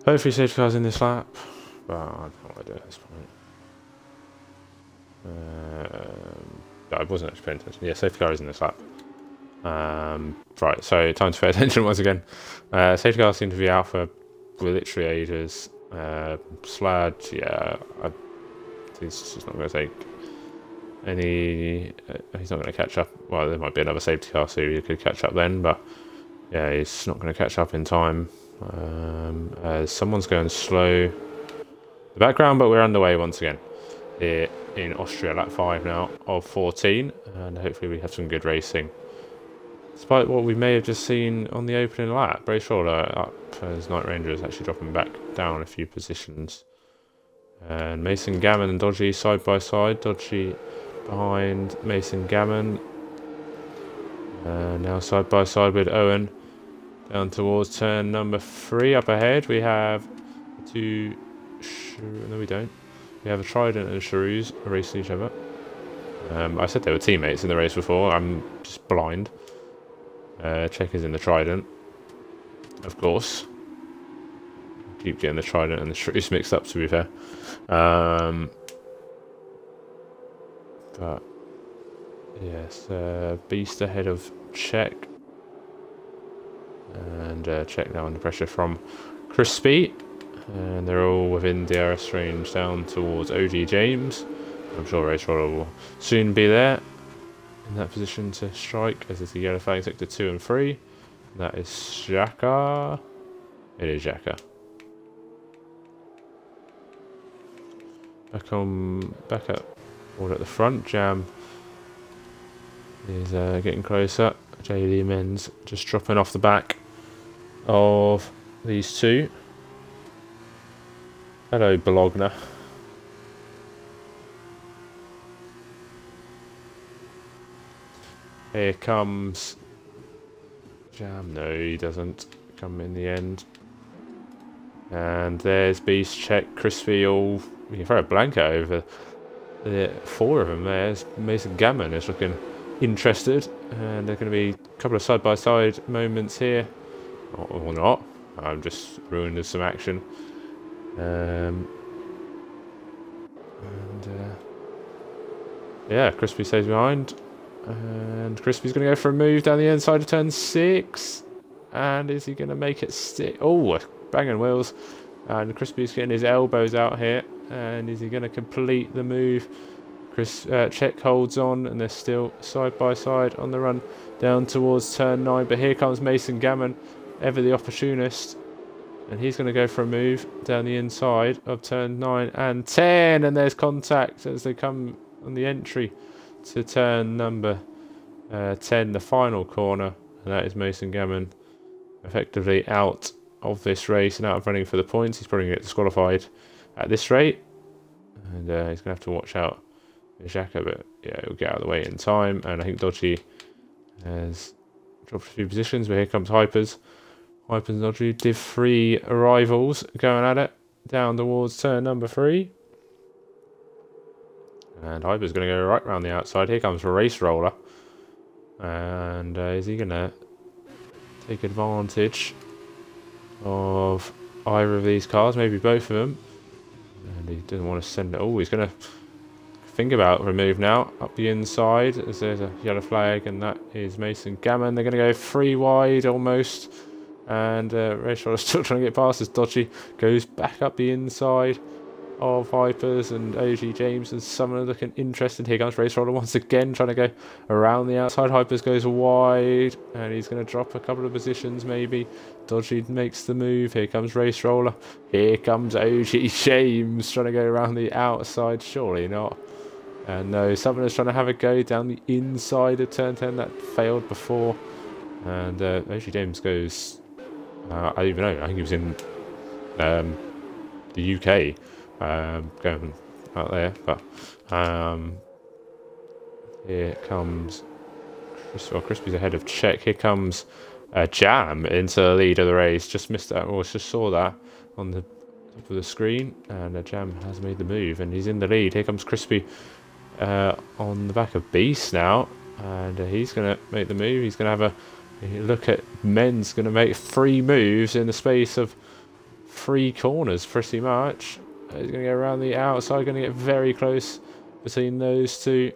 Hopefully safety car's in this lap, but I don't know what I do at this point. I wasn't actually paying attention. Yeah, safety car is in this lap. Right, so time to pay attention once again. Safety car seemed to be out for literally ages. Slad, yeah, it's just not going to take any... he's not going to catch up. Well, there might be another safety car, so he could catch up then, but yeah, he's not going to catch up in time. As someone's going slow the background, but we're underway once again here in Austria, lap 5 now of 14, and hopefully we have some good racing. Despite what we may have just seen on the opening lap, Brace Roller up as Night Ranger is actually dropping back down a few positions. And Mason Gammon and Dodgy side by side. Dodgy behind Mason Gammon. And now side by side with Owen. Down towards turn number 3 up ahead. We have two... No, we don't. We have a Trident and a Charouz racing each other. I said they were teammates in the race before. I'm just blind. Checkers in the Trident, of course. Keep getting the Trident and the Charouz mixed up, to be fair. But yes, Beast ahead of Czech, and Czech now under pressure from Crispy, and they're all within DRS range down towards OG James. I'm sure Race Roller will soon be there in that position to strike, as is the yellow flag sector 2 and 3. That is Xhaka. It is Xhaka. Back up all at the front. Jam is getting closer. JD Men's just dropping off the back of these two. Hello, Bologna. Here comes Jam. No, he doesn't come in the end. And there's Beast, Czech, Crispy, all... You can throw a blanket over the 4 of them. There's Mason Gammon is looking interested. And there are going to be a couple of side-by-side moments here. Or not. I'm just ruined some action. Yeah, Crispy stays behind. And Crispy's going to go for a move down the inside of turn 6. And is he going to make it stick? Oh, banging wheels. And Crispy's getting his elbows out here. And is he going to complete the move? Czech holds on, and they're still side by side on the run down towards turn 9. But here comes Mason Gammon, ever the opportunist. And he's going to go for a move down the inside of turn 9 and 10. And there's contact as they come on the entry to turn number 10, the final corner. And that is Mason Gammon effectively out of this race and out of running for the points. He's probably going to get disqualified at this rate. And he's going to have to watch out for Xhaka, but yeah, he'll get out of the way in time. And I think Dodgy has dropped a few positions, but here comes Hypers. Hypers and Dodgy, Div 3 arrivals going at it down towards turn number 3. And Hyper's going to go right round the outside. Here comes Race Roller. And is he going to take advantage of either of these cars? Maybe both of them. And he doesn't want to send it. Oh, he's going to think about remove now. Up the inside, as there's a yellow flag, and that is Mason Gammon. They're going to go 3 wide almost. And Race Roller still trying to get past as Dodgy goes back up the inside of Vipers and OG James, and someone looking interested. Here comes Race Roller once again, trying to go around the outside. Hypers goes wide, and he's going to drop a couple of positions maybe. Dodgy makes the move. Here comes Race Roller. Here comes OG James trying to go around the outside. Surely not. And no, someone is trying to have a go down the inside of turn 10. That failed before. And OG James goes... I don't even know. I think he was in the UK. Going out there, but here comes Crispy's ahead of Czech. Here comes Jam into the lead of the race. Just missed that, or just saw that on the top of the screen, and Jam has made the move, and he's in the lead. Here comes Crispy on the back of Beast now, and he's going to make the move. He's going to have a look at Men's going to make 3 moves in the space of 3 corners, pretty much. He's going to go around the outside, going to get very close between those two.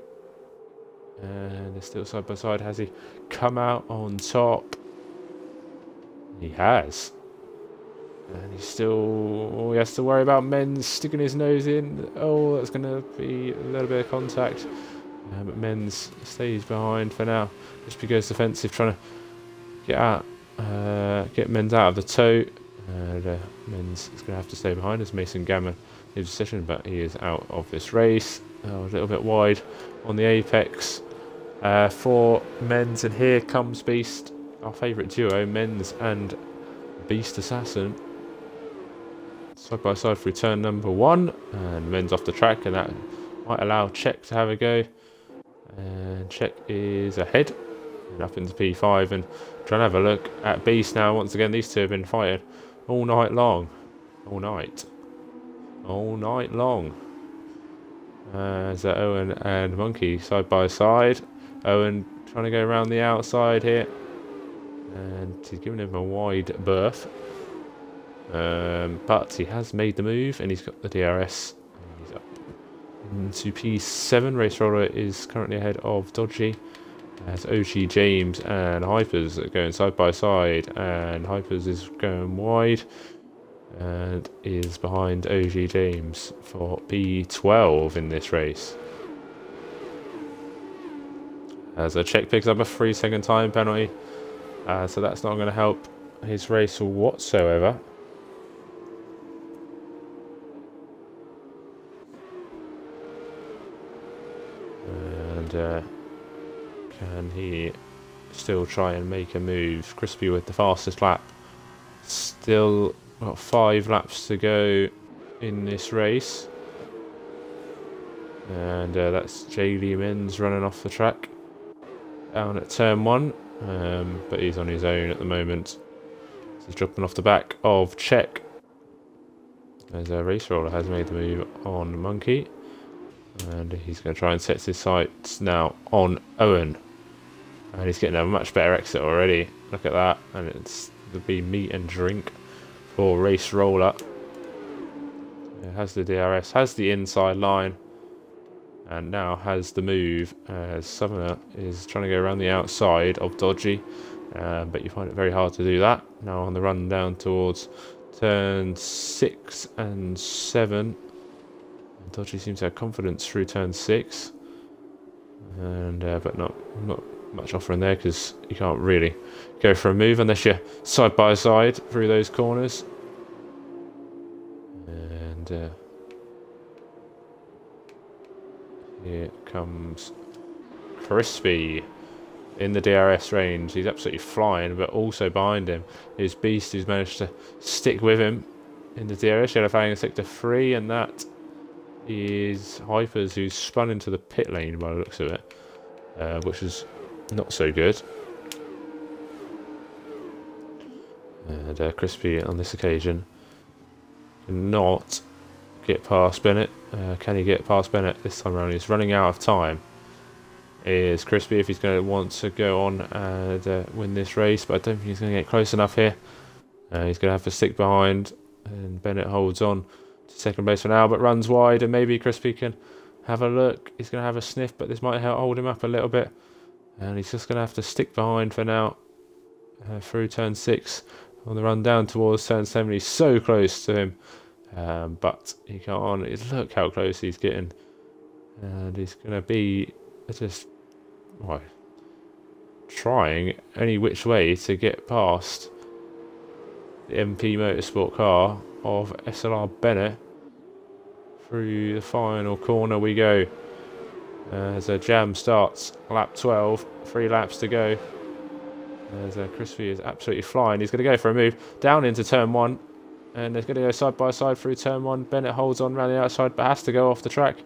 And they're still side by side. Has he come out on top? He has. And he's still... Oh, he has to worry about Men's sticking his nose in. Oh, that's going to be a little bit of contact. But Menz stays behind for now. Crispy goes defensive, trying to get out, get Menz out of the tow. And Menz is going to have to stay behind as Mason Gammon leaves the session, but he is out of this race. A little bit wide on the apex for Menz, and here comes Beast, our favourite duo, Menz and Beast Assassin. Side by side through turn number 1, and Menz off the track, and that might allow Czech to have a go. And Czech is ahead and up into P5, and trying to have a look at Beast now. Once again, these two have been fighting all night long. All night long. So Owen and Monkey side by side. Owen trying to go around the outside here, and he's giving him a wide berth. But he has made the move, and he's got the DRS. He's up into P7. Race Roller is currently ahead of Dodgy, as OG James and Hypers are going side by side, and Hypers is going wide and is behind OG James for P12 in this race. As a Czech picks up a 3-second time penalty, so that's not going to help his race whatsoever. And can he still try and make a move? Crispy with the fastest lap. Still got 5 laps to go in this race. And that's JD Menz running off the track down at turn 1, but he's on his own at the moment. So he's dropping off the back of Czech, as a Race Roller has made the move on Monkey, and he's going to try and set his sights now on Owen, and he's getting a much better exit already. Look at that, and it's to be meat and drink for Race Roller. It has the DRS, has the inside line, and now has the move as Southerner is trying to go around the outside of Dodgy, but you find it very hard to do that. Now on the run down towards turn 6 and 7. Dodgy seems to have confidence through turn 6, and but not much offering there, because you can't really go for a move unless you're side by side through those corners. And here comes Crispy in the DRS range. He's absolutely flying, but also behind him is Beast, who's managed to stick with him in the DRS. Yellow flag in sector 3, and that is Hypers, who's spun into the pit lane by the looks of it, which is not so good. And Crispy on this occasion cannot get past Bennett. Can he get past Bennett this time around? He's running out of time. Is Crispy, if he's going to want to go on and win this race, but I don't think he's going to get close enough here. He's going to have to stick behind, and Bennett holds on to second place for now, but runs wide, and maybe Crispy can have a look. He's going to have a sniff, but this might hold him up a little bit, and he's just going to have to stick behind for now through turn 6 on the run down towards turn 7. He's so close to him, but he can't. Look how close he's getting, and he's going to be just trying any which way to get past the MP Motorsport car of SLR Bennett. Through the final corner we go, as a jam starts lap 12, 3 laps to go, as Crispy is absolutely flying. He's going to go for a move down into turn 1, and they're going to go side by side through turn 1. Bennett holds on around the outside, but has to go off the track,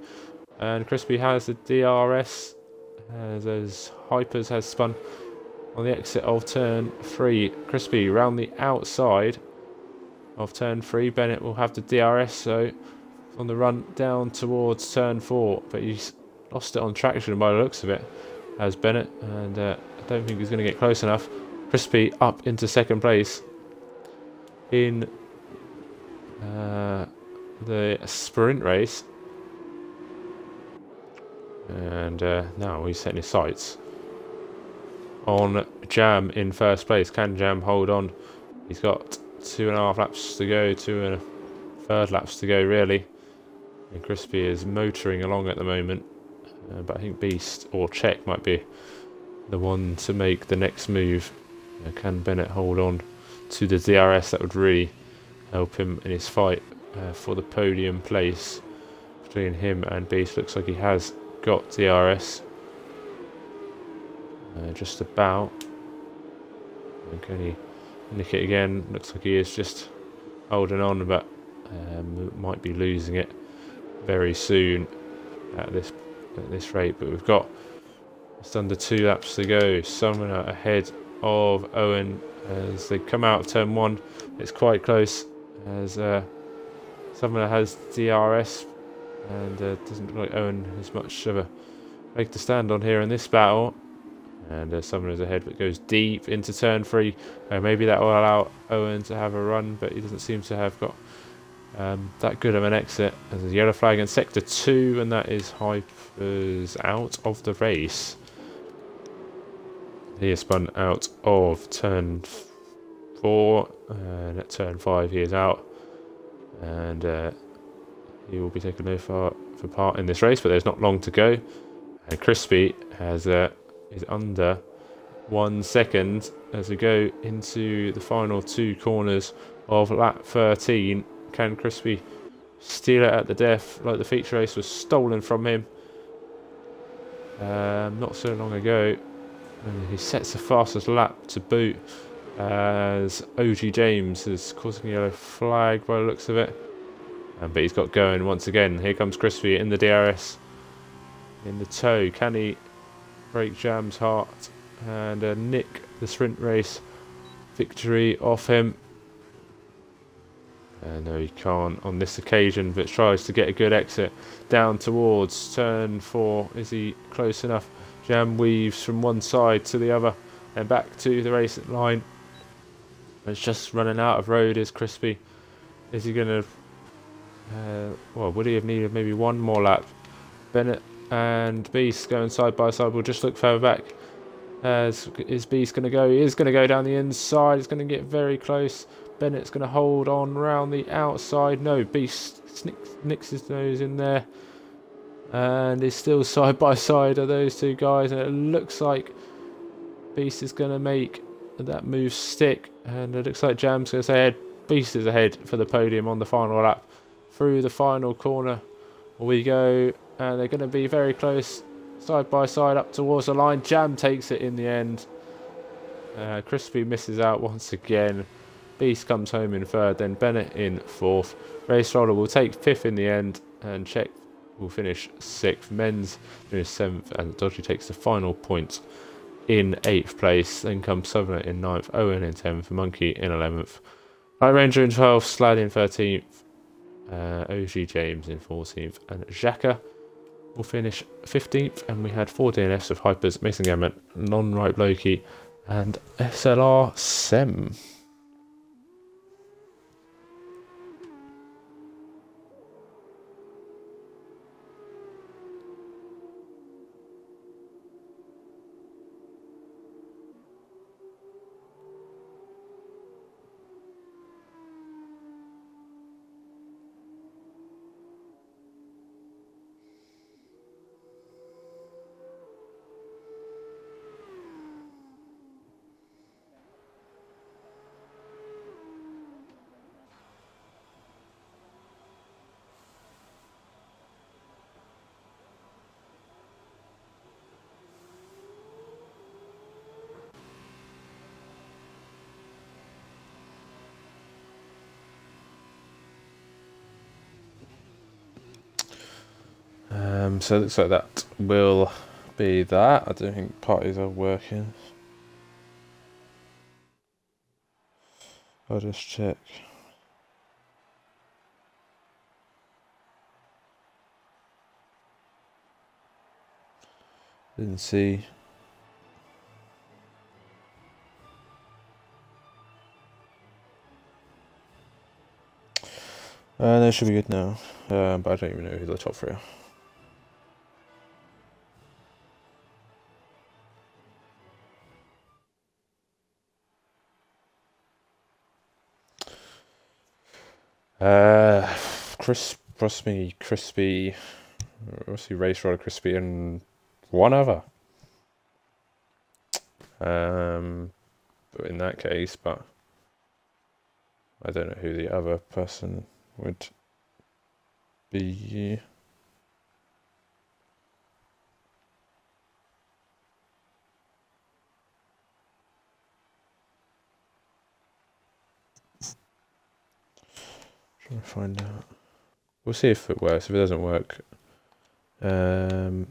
and Crispy has the DRS, as Hypers has spun on the exit of turn 3. Crispy round the outside of turn 3. Bennett will have the DRS, so on the run down towards turn 4, but he's lost it on traction by the looks of it, as Bennett, and I don't think he's going to get close enough. Crispy up into second place in the sprint race, and now he's setting his sights on Jam in first place. Can Jam hold on? He's got 2.5 laps to go, 2.3 laps to go really, and Crispy is motoring along at the moment, but I think Beast or Czech might be the one to make the next move. Can Bennett hold on to the DRS? That would really help him in his fight for the podium place between him and Beast. Looks like he has got DRS. Just about. And can he nick it again? Looks like he is just holding on, but might be losing it very soon at this rate. But we've got just under 2 laps to go. Summoner ahead of Owen as they come out of turn 1. It's quite close as Summoner has DRS, and doesn't look like Owen has much of a leg to stand on here in this battle. And Summoner's ahead, but goes deep into turn 3. Maybe that will allow Owen to have a run, but he doesn't seem to have got that good of an exit. There's a yellow flag in sector 2, and that is Hyper's out of the race. He is spun out of turn 4, and at turn 5 he is out, and he will be taking no for part in this race, but there's not long to go. And Crispy has is under 1 second as we go into the final 2 corners of lap 13. Can Crispy steal it at the death like the feature race was stolen from him not so long ago? And he sets the fastest lap to boot as OG James is causing a yellow flag by the looks of it. But he's got going once again. Here comes Crispy in the DRS, in the tow. Can he break Jam's heart and nick the sprint race victory off him? No, he can't on this occasion, but tries to get a good exit down towards turn 4. Is he close enough? Jam weaves from one side to the other and back to the racing line. It's just running out of road is Crispy. Is he going to... well, would he have needed maybe one more lap? Bennett and Beast going side by side. We'll just look further back. Is Beast going to go? He is going to go down the inside. He's going to get very close. Bennett's going to hold on round the outside. No, Beast nicks his nose in there. And is still side by side of those 2 guys. And it looks like Beast is going to make that move stick. And it looks like Jam's going to say Beast is ahead for the podium on the final lap. Through the final corner we go. And they're going to be very close, side by side up towards the line. Jam takes it in the end. Crispy misses out once again. Beast comes home in 3rd, then Bennett in 4th. Race Roller will take 5th in the end, and Czech will finish 6th. Men's finish 7th, and Dodgy takes the final point in 8th place. Then comes Southerner in 9th, Owen in 10th, Monkey in 11th, Light Ranger in 12th, Slad in 13th, OG James in 14th, and Xhaka will finish 15th. And we had 4 DNFs of Hypers, Mason Gambit, Non-Right Loki, and SLR Sem. So it looks like that will be that. I don't think parties are working. I'll just check. Didn't see. They should be good now. But I don't even know who the top 3 are. Crispy, obviously Race Roller Crispy and one other. But in that case, but I don't know who the other person would be. Trying to find out. We'll see if it works. If it doesn't work, 10.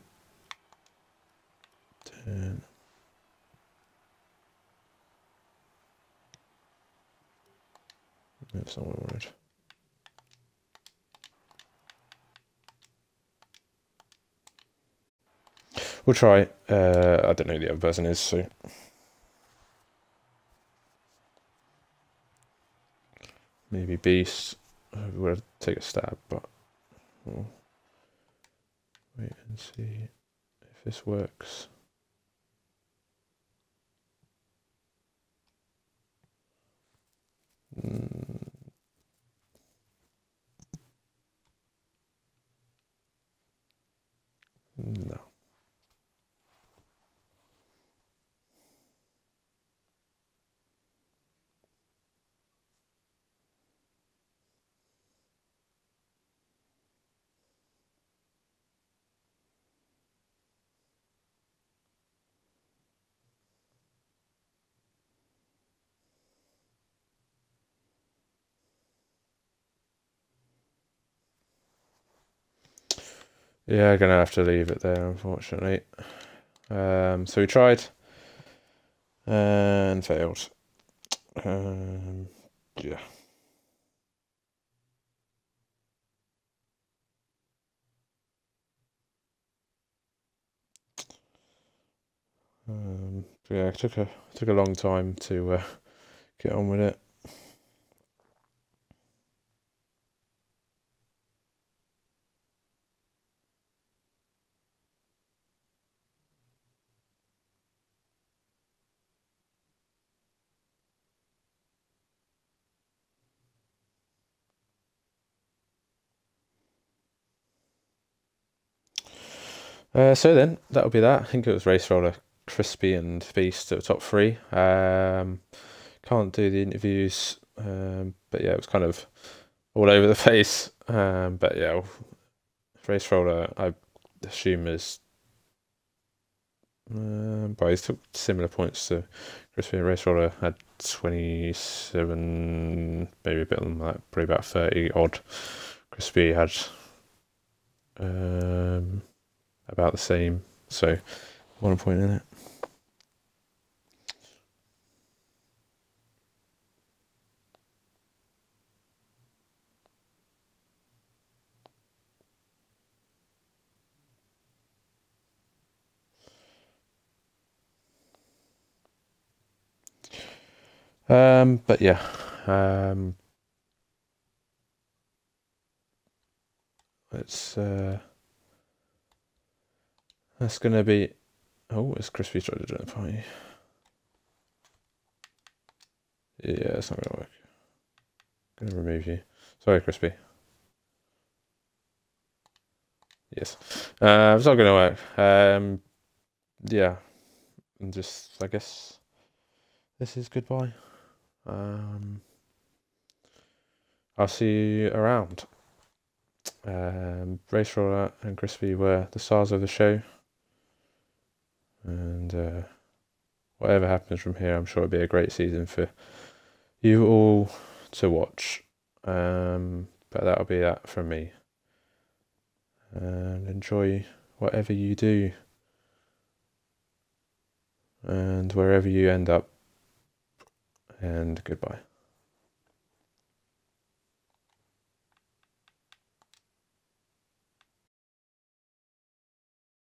That's not what I wanted. We'll try. I don't know who the other person is, so maybe Beast. We'll take a stab, but we'll wait and see if this works. No. Yeah, I'm gonna have to leave it there, unfortunately. So we tried and failed. Yeah. Yeah, it took a long time to get on with it. So then that'll be that. I think it was Race Roller, Crispy, and Beast at the top 3. Can't do the interviews, but yeah, it was kind of all over the place. But yeah, Race Roller, I assume is. But he took similar points to Crispy. And Race Roller had 27, maybe a bit on that, probably about 30 odd. Crispy had about the same, so 1 point in it. But yeah, that's gonna be. Oh, it's Crispy trying to join the party. Yeah, it's not gonna work. I'm gonna remove you. Sorry, Crispy. Yes, it's not gonna work. Yeah, and just I guess this is goodbye. I'll see you around. Race Roller and Crispy were the stars of the show, and whatever happens from here, I'm sure it'll be a great season for you all to watch. But that'll be that from me. And enjoy whatever you do and wherever you end up. And goodbye.